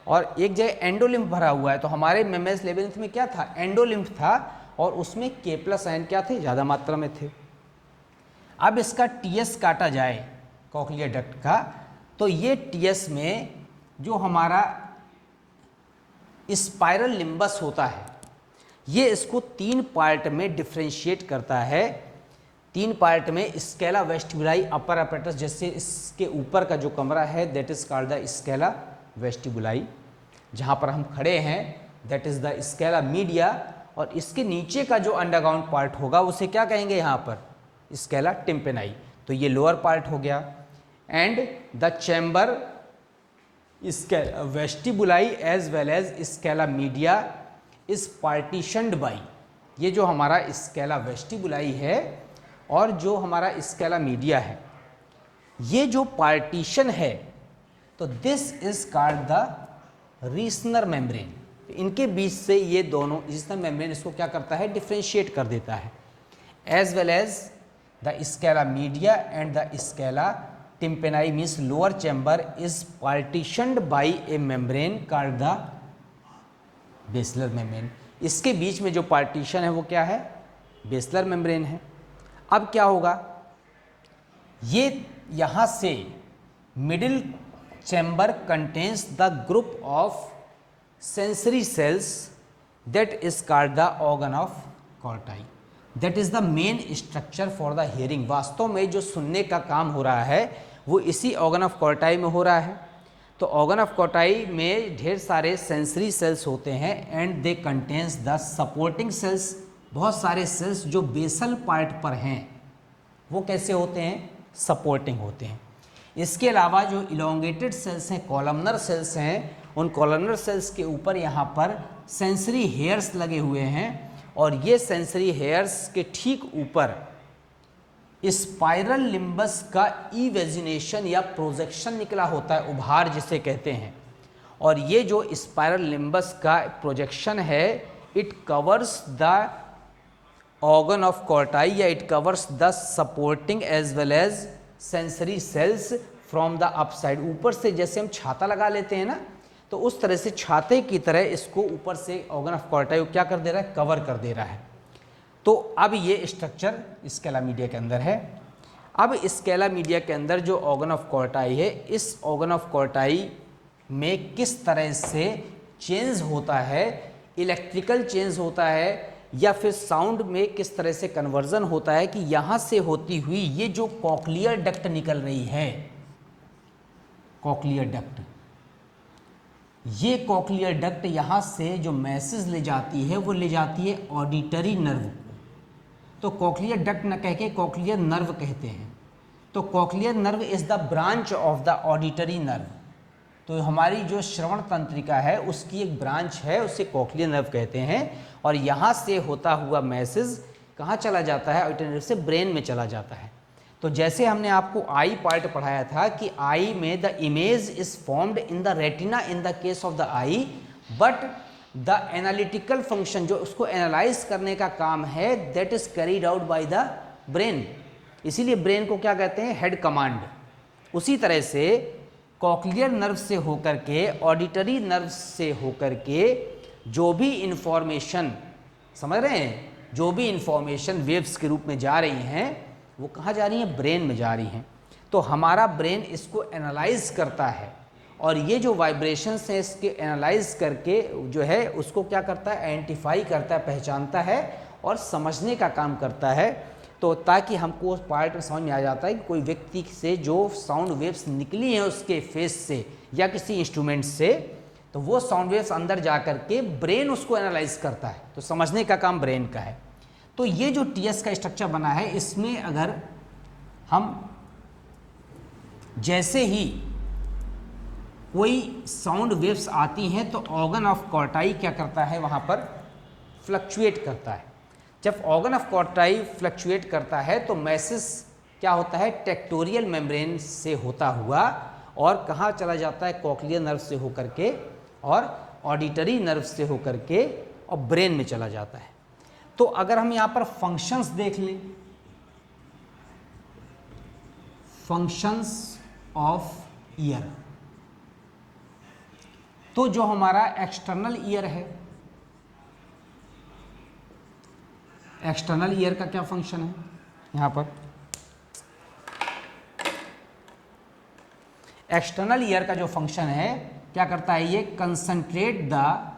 और एक जगह एंडोलिम्फ भरा हुआ है। तो हमारे मेम्ब्रेनस लेबिरिंथ में क्या था? एंडोलिम्फ था, और उसमें के प्लस आयन क्या थे? ज़्यादा मात्रा में थे। अब इसका टीएस काटा जाए कॉक्लियर डक्ट का, तो ये टीएस में जो हमारा स्पाइरल लिम्बस होता है, ये इसको 3 पार्ट में डिफ्रेंशिएट करता है। 3 पार्ट में स्केला वेस्टिबुलाई अपर अपरेटस, जैसे इसके ऊपर का जो कमरा है that is called the scala vestibuli. जहाँ पर हम खड़े हैं that is the scala media, और इसके नीचे का जो अंडरग्राउंड पार्ट होगा उसे क्या कहेंगे? यहाँ पर स्केला टिम्पेनाई। तो ये लोअर पार्ट हो गया। And the chamber scala vestibuli as well as scala media is partitioned by, ये जो हमारा स्केला वेस्टिबुलाई है और जो हमारा स्केला मीडिया है, ये जो पार्टीशन है, तो this is called the Reissner membrane. इनके बीच से ये दोनों रीसनर मेम्ब्रेन इसको क्या करता है? डिफ्रेंशिएट कर देता है। As well as the scala media and the scala tympani means lower chamber is partitioned by a membrane called the basilar membrane. इसके बीच में जो पार्टीशन है वो क्या है? बेसलर मेम्ब्रेन है। अब क्या होगा? ये यहाँ से middle chamber contains the group of sensory cells that is called the organ of corti, that is the main structure for the hearing। वास्तव में जो सुनने का काम हो रहा है वो इसी organ of corti में हो रहा है। तो organ of corti में ढेर सारे sensory cells होते हैं and they contains the supporting cells। बहुत सारे cells जो बेसल पार्ट पर हैं वो कैसे होते हैं? सपोर्टिंग होते हैं। इसके अलावा जो इलोंगेटेड सेल्स हैं, कॉलमनर सेल्स हैं, उन कॉलमनर सेल्स के ऊपर यहाँ पर सेंसरी हेयर्स लगे हुए हैं, और ये सेंसरी हेयर्स के ठीक ऊपर स्पाइरल लिम्बस का इवेजिनेशन या प्रोजेक्शन निकला होता है, उभार जिसे कहते हैं। और ये जो स्पाइरल लिम्बस का प्रोजेक्शन है, it covers the organ of Corti या it covers the supporting as well as sensory cells from the upside. ऊपर से जैसे हम छाता लगा लेते हैं ना, तो उस तरह से छाते की तरह इसको ऊपर से ऑर्गन ऑफ कॉर्टाई क्या कर दे रहा है? कवर कर दे रहा है। तो अब ये स्ट्रक्चर स्केला मीडिया के अंदर है। अब स्केला मीडिया के अंदर जो ऑर्गन ऑफ कॉर्टाई है, इस ऑर्गन ऑफ कॉर्टाई में किस तरह से चेंज होता है, इलेक्ट्रिकल चेंज होता है या फिर साउंड में किस तरह से कन्वर्जन होता है कि यहाँ से होती हुई ये जो कॉक्लियर डक्ट निकल रही है, कॉक्लियर डक्ट, ये कॉक्लियर डक्ट यहाँ से जो मैसेज ले जाती है वो ले जाती है ऑडिटरी नर्व को। तो कॉक्लियर डक्ट न कह के कॉक्लियर नर्व कहते हैं। तो cochlear nerve is the branch of the auditory nerve. तो हमारी जो श्रवण तंत्रिका है उसकी एक ब्रांच है, उसे कॉक्लियर नर्व कहते हैं। और यहाँ से होता हुआ मैसेज कहाँ चला जाता है? ऑडिटरी नर्व से ब्रेन में चला जाता है। तो जैसे हमने आपको आई पार्ट पढ़ाया था कि आई में the image is formed in the retina in the case of the I, but the analytical function जो उसको एनालाइज करने का काम है that is carried out by the brain. इसीलिए ब्रेन को क्या कहते हैं? Head command. उसी तरह से कॉक्लियर नर्व से होकर के, ऑडिटरी नर्व से होकर के जो भी इंफॉर्मेशन, समझ रहे हैं, जो भी इंफॉर्मेशन वेव्स के रूप में जा रही हैं वो कहाँ जा रही हैं? ब्रेन में जा रही हैं। तो हमारा ब्रेन इसको एनालाइज करता है और ये जो वाइब्रेशंस हैं इसके एनालाइज करके जो है उसको क्या करता है? आइडेंटिफाई करता है, पहचानता है और समझने का काम करता है। तो ताकि हमको उस पार्ट में समझ में आ जाता है कि कोई व्यक्ति से जो साउंड वेव्स निकली हैं उसके फेस से या किसी इंस्ट्रूमेंट से, तो वो साउंड वेव्स अंदर जा कर के ब्रेन उसको एनालाइज करता है। तो समझने का काम ब्रेन का है। तो ये जो टीएस का स्ट्रक्चर बना है इसमें अगर हम जैसे ही कोई साउंड वेव्स आती हैं तो ऑर्गन ऑफ कॉर्टाई क्या करता है? वहाँ पर फ्लक्चुएट करता है। जब ऑर्गन ऑफ कॉर्टाई फ्लक्चुएट करता है तो मैसेज क्या होता है? टेक्टोरियल मेम्ब्रेन से होता हुआ और कहाँ चला जाता है? कॉक्लियर नर्व से होकर के और ऑडिटरी नर्व से होकर के और ब्रेन में चला जाता है। तो अगर हम यहाँ पर फंक्शंस देख लें, फंक्शंस ऑफ ईयर, तो जो हमारा एक्सटर्नल ईयर है, एक्सटर्नल ईयर का क्या फंक्शन है? यहाँ पर एक्सटर्नल ईयर का जो फंक्शन है क्या करता है? ये कंसंट्रेट द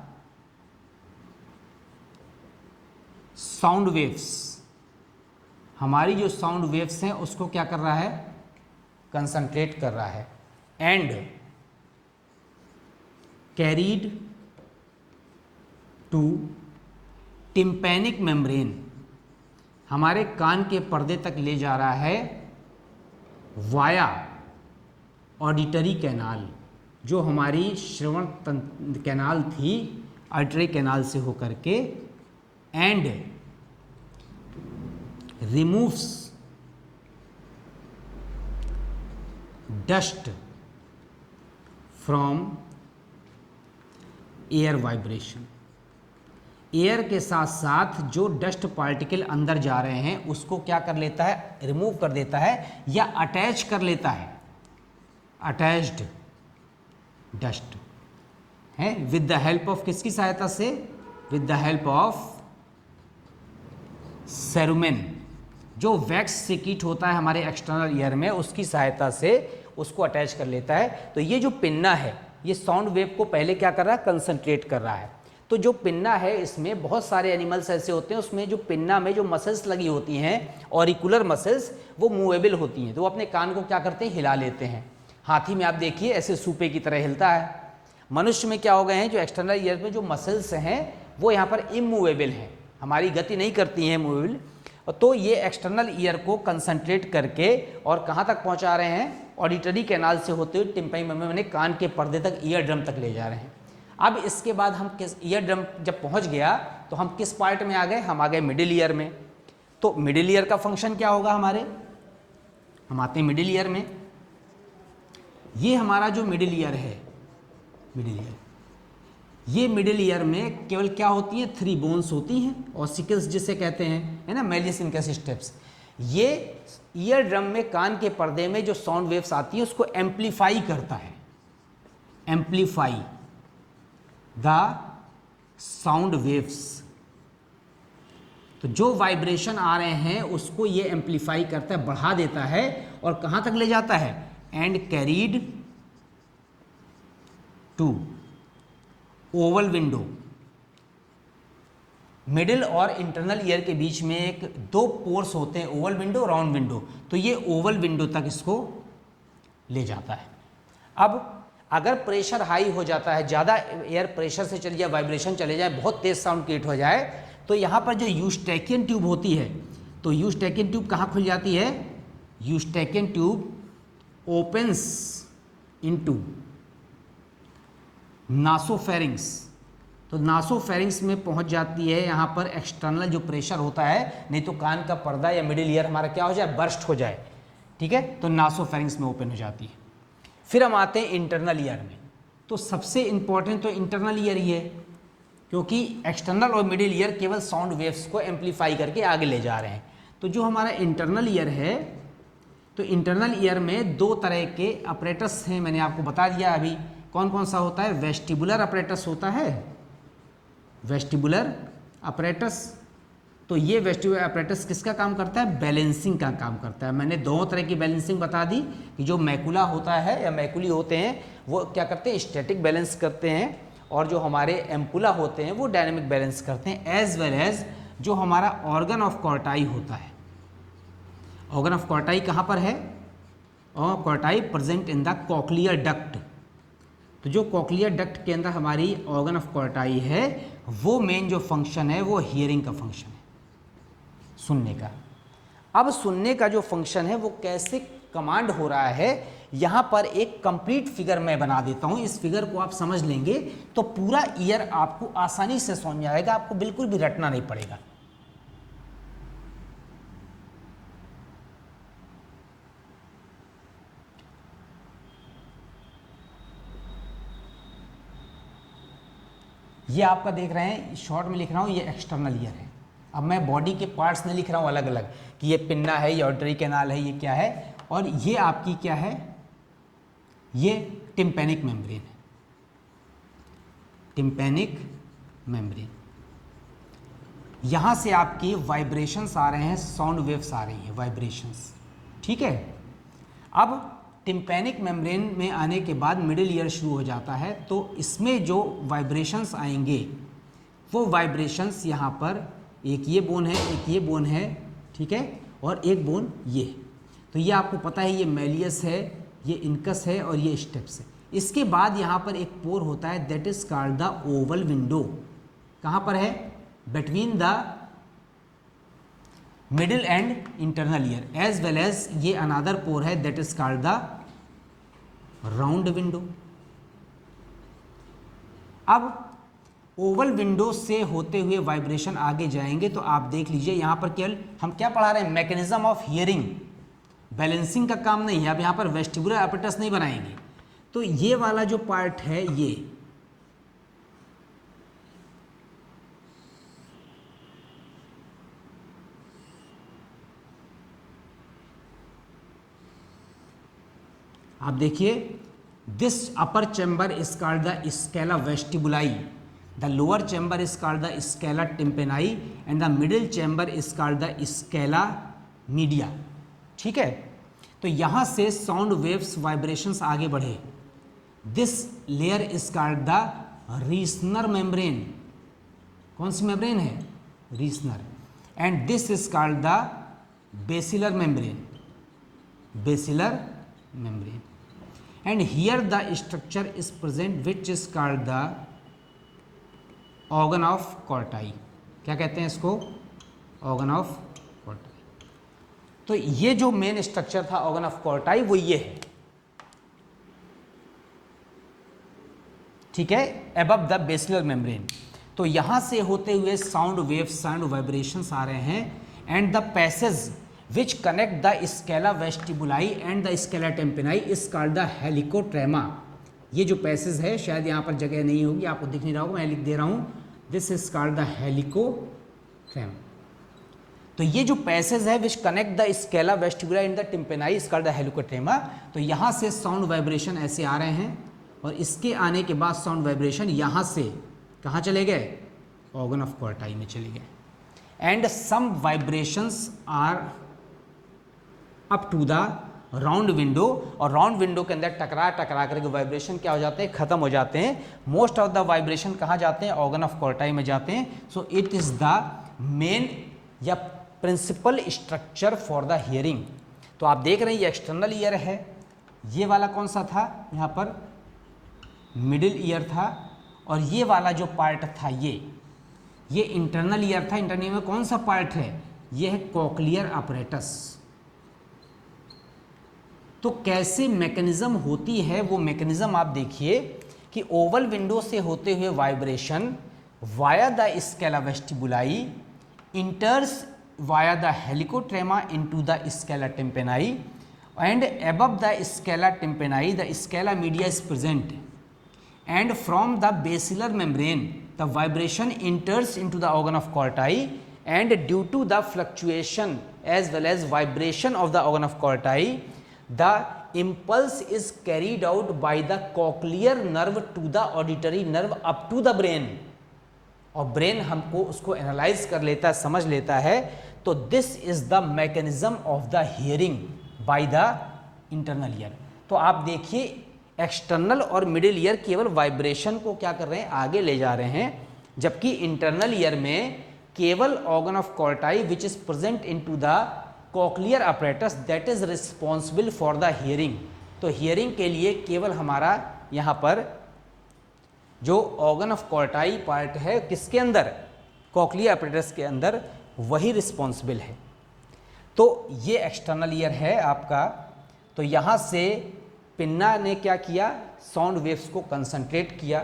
साउंड वेव्स, हमारी जो साउंड वेव्स हैं उसको क्या कर रहा है? कंसंट्रेट कर रहा है। And carried to tympanic membrane, हमारे कान के पर्दे तक ले जा रहा है वाया ऑडिटरी कैनाल, जो हमारी श्रवण कैनाल थी ऑडिटरी कैनाल से होकर के, and removes dust from air vibration. Air के साथ साथ जो डस्ट पार्टिकल अंदर जा रहे हैं उसको क्या कर लेता है? रिमूव कर देता है या अटैच कर लेता है। अटैच्ड डस्ट है विद द हेल्प ऑफ किसकी सहायता से? विद द हेल्प ऑफ सेरुमेन, जो वैक्स सिकीट होता है हमारे एक्सटर्नल ईयर में, उसकी सहायता से उसको अटैच कर लेता है। तो ये जो पिन्ना है ये साउंड वेव को पहले क्या कर रहा है? कंसंट्रेट कर रहा है। तो जो पिन्ना है इसमें बहुत सारे एनिमल्स ऐसे होते हैं उसमें जो पिन्ना में जो मसल्स लगी होती हैं, ऑरिकुलर मसल्स, वो मूवेबल होती हैं। तो वो अपने कान को क्या करते हैं? हिला लेते हैं। हाथी में आप देखिए ऐसे सूपे की तरह हिलता है। मनुष्य में क्या हो गए हैं? जो एक्सटर्नल ईयर में जो मसल्स हैं वो यहाँ पर इमूवेबल हैं, हमारी गति नहीं करती हैं मूवेबल। तो ये एक्सटर्नल ईयर को कंसंट्रेट करके और कहाँ तक पहुँचा रहे हैं? ऑडिटरी कैनाल से होते हुए टिम्पैनिक मेम्ब्रेन, कान के पर्दे तक, ईयर ड्रम तक ले जा रहे हैं। अब इसके बाद हम किस ईयर ड्रम जब पहुँच गया तो हम किस पार्ट में आ गए? हम आ गए मिडिल ईयर में। तो मिडिल ईयर का फंक्शन क्या होगा हमारे? हम आते हैं मिडिल ईयर में। ये हमारा जो मिडिल ईयर है, मिडिल ईयर, ये मिडिल ईयर में केवल क्या होती है? 3 बोन्स होती हैं, ऑसिकल्स जिसे कहते हैं, है ना, मैलियस इनकस स्टेप्स। ये ईयर ड्रम में कान के पर्दे में जो साउंड वेव्स आती हैं उसको एम्पलीफाई करता है, एम्पलीफाई द साउंड वेव्स। तो जो वाइब्रेशन आ रहे हैं उसको ये एम्पलीफाई करता है, बढ़ा देता है और कहाँ तक ले जाता है? And carried to oval window, middle और इंटरनल ईयर के बीच में एक दो पोर्स होते हैं, ओवल विंडो, राउंड विंडो, तो ये ओवल विंडो तक इसको ले जाता है। अब अगर प्रेशर हाई हो जाता है, ज़्यादा एयर प्रेशर से चली जाए, वाइब्रेशन चले जाए, बहुत तेज साउंड क्रिएट हो जाए, तो यहाँ पर जो यूस्टेकियन ट्यूब होती है, तो यूस्टेकियन ट्यूब कहाँ खुल जाती है? यूस्टेकियन ट्यूब ओपन्स इनटू नासोफेरिंग्स, तो नासोफेरिंग्स में पहुंच जाती है। यहाँ पर एक्सटर्नल जो प्रेशर होता है, नहीं तो कान का पर्दा या मिडिल ईयर हमारा क्या हो जाए, बर्स्ट हो जाए, ठीक है, तो नासोफेरिंग्स में ओपन हो जाती है। फिर हम आते हैं इंटरनल ईयर में, तो सबसे इंपॉर्टेंट तो इंटरनल ईयर ही है, क्योंकि एक्सटर्नल और मिडिल ईयर केवल साउंड वेव्स को एम्पलीफाई करके आगे ले जा रहे हैं। तो जो हमारा इंटरनल ईयर है, तो इंटरनल ईयर में दो तरह के अपरेटस हैं, मैंने आपको बता दिया अभी। कौन कौन सा होता है? वेस्टिबुलर अपरेटस होता है, वेस्टिबुलर अपरेटस। तो ये वेस्टिबुलर अपरेटस किसका काम करता है? बैलेंसिंग का काम करता है। मैंने दो तरह की बैलेंसिंग बता दी कि जो मैकुला होता है या मैकुली होते हैं वो क्या करते हैं? स्टैटिक बैलेंस करते हैं, और जो हमारे एम्पुला होते हैं वो डायनेमिक बैलेंस करते हैं, एज वेल एज जो हमारा ऑर्गन ऑफ कॉर्टाई होता है। ऑर्गन ऑफ कॉर्टाई कहाँ पर है? और Corti present in the cochlear duct. तो जो कॉक्लियर डक्ट के अंदर हमारी ऑर्गन ऑफ कॉर्टाई है, वो मेन जो फंक्शन है वो हियरिंग का फंक्शन है, सुनने का। अब सुनने का जो फंक्शन है वो कैसे कमांड हो रहा है, यहाँ पर एक कंप्लीट फिगर मैं बना देता हूँ। इस फिगर को आप समझ लेंगे तो पूरा ईयर आपको आसानी से समझ में आएगा, आपको बिल्कुल भी रटना नहीं पड़ेगा। ये आपका देख रहे हैं, शॉर्ट में लिख रहा हूँ, ये एक्सटर्नल ईयर है। अब मैं बॉडी के पार्ट्स नहीं लिख रहा हूँ अलग अलग कि ये पिन्ना है, ये ऑडिटरी कैनाल है, ये क्या है, और ये आपकी क्या है, ये टिम्पैनिक मेम्ब्रेन है, टिम्पैनिक मेम्ब्रेन। यहाँ से आपकी वाइब्रेशंस आ रहे हैं, साउंड वेव्स आ रही हैं, वाइब्रेशंस, ठीक है। अब टिम्पैनिक मेम्ब्रेन में आने के बाद मिडिल ईयर शुरू हो जाता है, तो इसमें जो वाइब्रेशंस आएंगे वो वाइब्रेशंस यहाँ पर, एक ये बोन है, एक ये बोन है, ठीक है, और एक बोन ये। तो ये आपको पता है, ये मेलियस है, ये इनकस है, और ये स्टेप्स है। इसके बाद यहाँ पर एक पोर होता है, that is called the oval window. कहाँ पर है? Between the middle and internal ear, as well as ये अनादर पोर है, that is called the round window. अब ओवल विंडो से होते हुए वाइब्रेशन आगे जाएंगे, तो आप देख लीजिए यहाँ पर केवल हम क्या पढ़ा रहे हैं? मैकेनिज्म ऑफ हियरिंग, बैलेंसिंग का काम नहीं है। अब यहाँ पर वेस्टिबुलर अपरेटस नहीं बनाएंगे। तो ये वाला जो पार्ट है, ये आप देखिए, this upper chamber is called the scala vestibuli, the lower chamber is called the scala tympani, and the middle chamber is called the scala media, ठीक है। तो यहाँ से साउंड वेव्स वाइब्रेशंस आगे बढ़े। This layer is called the Reissner membrane. कौन सी membrane है? Reissner. And this is called the basilar membrane, basilar membrane. And here the structure is present which is called the organ of corti। क्या कहते हैं इसको? organ of corti। तो ये जो मेन स्ट्रक्चर था organ of corti वो ये है, ठीक है, above the basilar membrane। तो यहाँ से होते हुए साउंड वेव्स, साउंड वाइब्रेशंस आ रहे हैं, and the passage which connect the scala vestibuli and the scala tympani is called the helicotrema। ये जो पैसेज है, शायद यहाँ पर जगह नहीं होगी, आपको दिख नहीं रहा होगा, मैं लिख दे रहा हूँ, this is called the helicotrema. तो ये जो पैसेज है which connect the scala vestibula and the tympani is called the helicotrema. तो यहाँ से साउंड वाइब्रेशन ऐसे आ रहे हैं, और इसके आने के बाद साउंड वाइब्रेशन यहाँ से कहाँ चले गए? ऑर्गन ऑफ कॉर्टाई में चले गए। And some vibrations are up to the round window, और राउंड विंडो के अंदर टकरा करके वाइब्रेशन क्या हो जाते हैं, खत्म हो जाते हैं। मोस्ट ऑफ द वाइब्रेशन कहाँ जाते हैं, ऑर्गन ऑफ कोर्टाई में जाते हैं। So it is the main या principal structure for the hearing. तो आप देख रहे हैं ये एक्सटर्नल ईयर है, ये वाला कौन सा था, यहाँ पर मिडिल ईयर था, और ये वाला जो पार्ट था ये इंटरनल ईयर था। इंटरनल में कौन सा पार्ट है, ये है कॉक्लियर अपरेटस। तो कैसे मैकेनिज्म होती है वो मैकेनिज्म आप देखिए कि ओवल विंडो से होते हुए vibration via the scala vestibuli enters via the helicotrema into the scala tympani and above the scala tympani the scala media is present, and from the basilar membrane the vibration enters into the organ of Corti, and due to the fluctuation as well as vibration of the organ of Corti the impulse is carried out by the cochlear nerve to the auditory nerve up to the brain, और brain हमको उसको analyse कर लेता है, समझ लेता है। तो this is the mechanism of the hearing by the internal ear. तो आप देखिए एक्सटर्नल और मिडिल ईयर केवल वाइब्रेशन को क्या कर रहे हैं, आगे ले जा रहे हैं, जबकि इंटरनल ईयर में केवल organ of Corti which is present into the cochlear apparatus that is responsible for the hearing. तो हियरिंग के लिए केवल हमारा यहाँ पर जो ऑर्गन ऑफ कोर्टाई पार्ट है किसके अंदर, कॉक्लियर अपरेटस के अंदर, वही रिस्पॉन्सिबल है। तो ये एक्सटर्नल ईयर है आपका। तो यहाँ से पिन्ना ने क्या किया, साउंड वेव्स को कंसंट्रेट किया।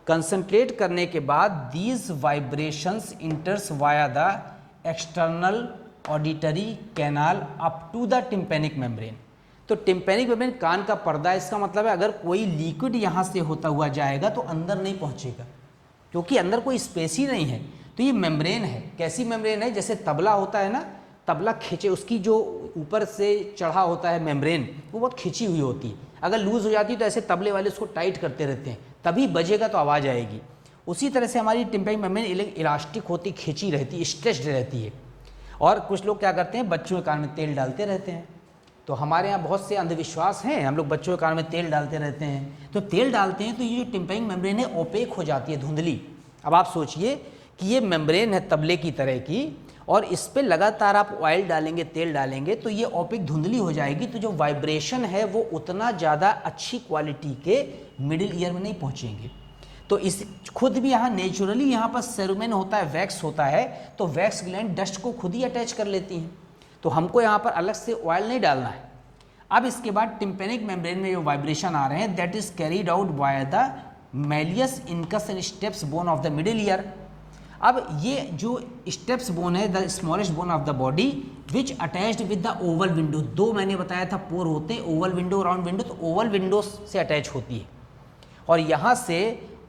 कंसंट्रेट करने के बाद these vibrations enters via the external auditory canal up to the tympanic membrane. तो टिम्पेनिक मेम्ब्रेन कान का पर्दा है, इसका मतलब है अगर कोई लिक्विड यहाँ से होता हुआ जाएगा तो अंदर नहीं पहुँचेगा, क्योंकि अंदर कोई स्पेस ही नहीं है। तो ये मेम्ब्रेन है, कैसी मेम्ब्रेन है, जैसे तबला होता है ना, तबला खींचे, उसकी जो ऊपर से चढ़ा होता है मेम्ब्रेन वो बहुत खींची हुई होती है। अगर लूज़ हो जाती है तो ऐसे तबले वाले उसको टाइट करते रहते हैं, तभी बजेगा तो आवाज़ आएगी। उसी तरह से हमारी टिम्पेनिक मेम्ब्रेन इलास्टिक होती, खींची रहती है, स्ट्रेच्ड रहती है। और कुछ लोग क्या करते हैं, बच्चों के कान में तेल डालते रहते हैं। तो हमारे यहाँ बहुत से अंधविश्वास हैं, हम लोग बच्चों के कान में तेल डालते रहते हैं। तो तेल डालते हैं तो ये जो टिम्पेनिक मेम्ब्रेन है ओपेक हो जाती है, धुंधली। अब आप सोचिए कि ये मेम्ब्रेन है तबले की तरह की, और इस पर लगातार आप ऑयल डालेंगे, तेल डालेंगे तो ये ओपेक धुंधली हो जाएगी। तो जो वाइब्रेशन है वो उतना ज़्यादा अच्छी क्वालिटी के मिडिल ईयर में नहीं पहुँचेंगे। तो इस खुद भी यहाँ नेचुरली यहाँ पर सेरुमेन होता है, वैक्स होता है, तो वैक्स ग्लैंड डस्ट को खुद ही अटैच कर लेती हैं। तो हमको यहाँ पर अलग से ऑयल नहीं डालना है। अब इसके बाद टिम्पेनिक मेम्ब्रेन में जो वाइब्रेशन आ रहे हैं that is carried out by the malleus incus and steps bone of the middle year. अब ये जो स्टेप्स बोन है, the smallest bone of the body which attached with the oval window, दो मैंने बताया था पोर होते हैं, ओवल विंडो, राउंड विंडो। तो ओवल विंडो से अटैच होती है, और यहाँ से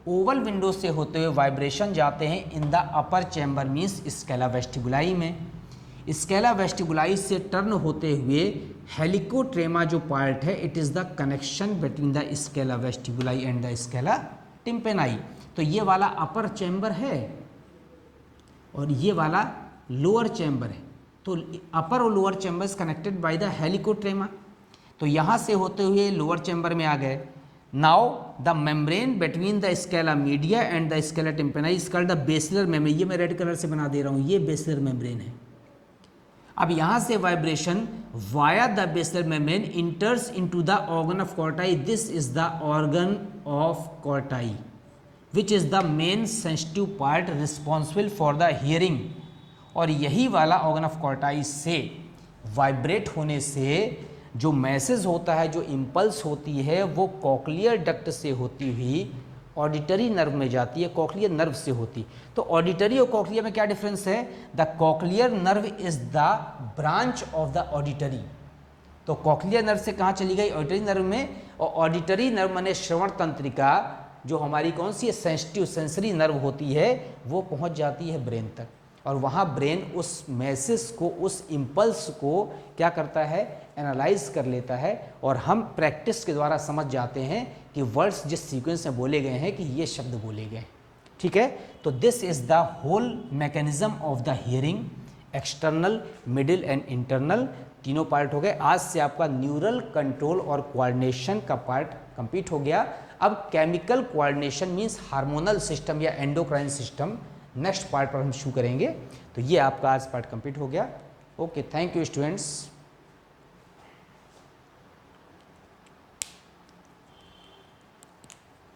ओवल विंडो से होते हुए वाइब्रेशन जाते हैं in the upper chamber means scala vestibuli में। स्केला वेस्टिबुलाई से टर्न होते हुए हेलिकोट्रेमा जो पार्ट है, it is the connection between the scala vestibuli and the scala tympani. तो ये वाला अपर चैम्बर है और ये वाला लोअर चैम्बर है। तो अपर और lower chambers connected by the helicotrema. तो यहाँ से होते हुए लोअर चैम्बर में आ गए। Now the membrane between the scala media and the scala tympani is called the basilar membrane. ये मैं रेड कलर से बना दे रहा हूँ, ये बेसिलर मेम्ब्रेन है। अब यहाँ से vibration via the basilar membrane enters into the organ of Corti. This is the organ of Corti which is the main sensitive part responsible for the hearing. और यही वाला ऑर्गन ऑफ कोर्टाई से vibrate होने से जो मैसेज होता है, जो इम्पल्स होती है, वो कॉक्लियर डक्ट से होती हुई ऑडिटरी नर्व में जाती है, कॉक्लियर नर्व से होती। तो ऑडिटरी और कॉक्लियर में क्या डिफरेंस है, the cochlear nerve is the branch of the auditory. तो कॉक्लियर नर्व से कहाँ चली गई, ऑडिटरी नर्व में। और ऑडिटरी नर्व माने श्रवण तंत्रिका, जो हमारी कौन सी सेंसिटिव सेंसरी नर्व होती है, वो पहुँच जाती है ब्रेन तक। और वहाँ ब्रेन उस मैसेज को, उस इम्पल्स को क्या करता है, एनालाइज कर लेता है। और हम प्रैक्टिस के द्वारा समझ जाते हैं कि वर्ड्स जिस सीक्वेंस में बोले गए हैं कि ये शब्द बोले गए, ठीक है। तो this is the whole mechanism of the hearing, external, middle and internal. तीनों पार्ट हो गए। आज से आपका न्यूरल कंट्रोल और कोऑर्डिनेशन का पार्ट कंप्लीट हो गया। अब chemical coordination means hormonal system या एंडोक्राइन सिस्टम नेक्स्ट पार्ट पर हम शुरू करेंगे। तो ये आपका आज पार्ट कंप्लीट हो गया। Okay, thank you students.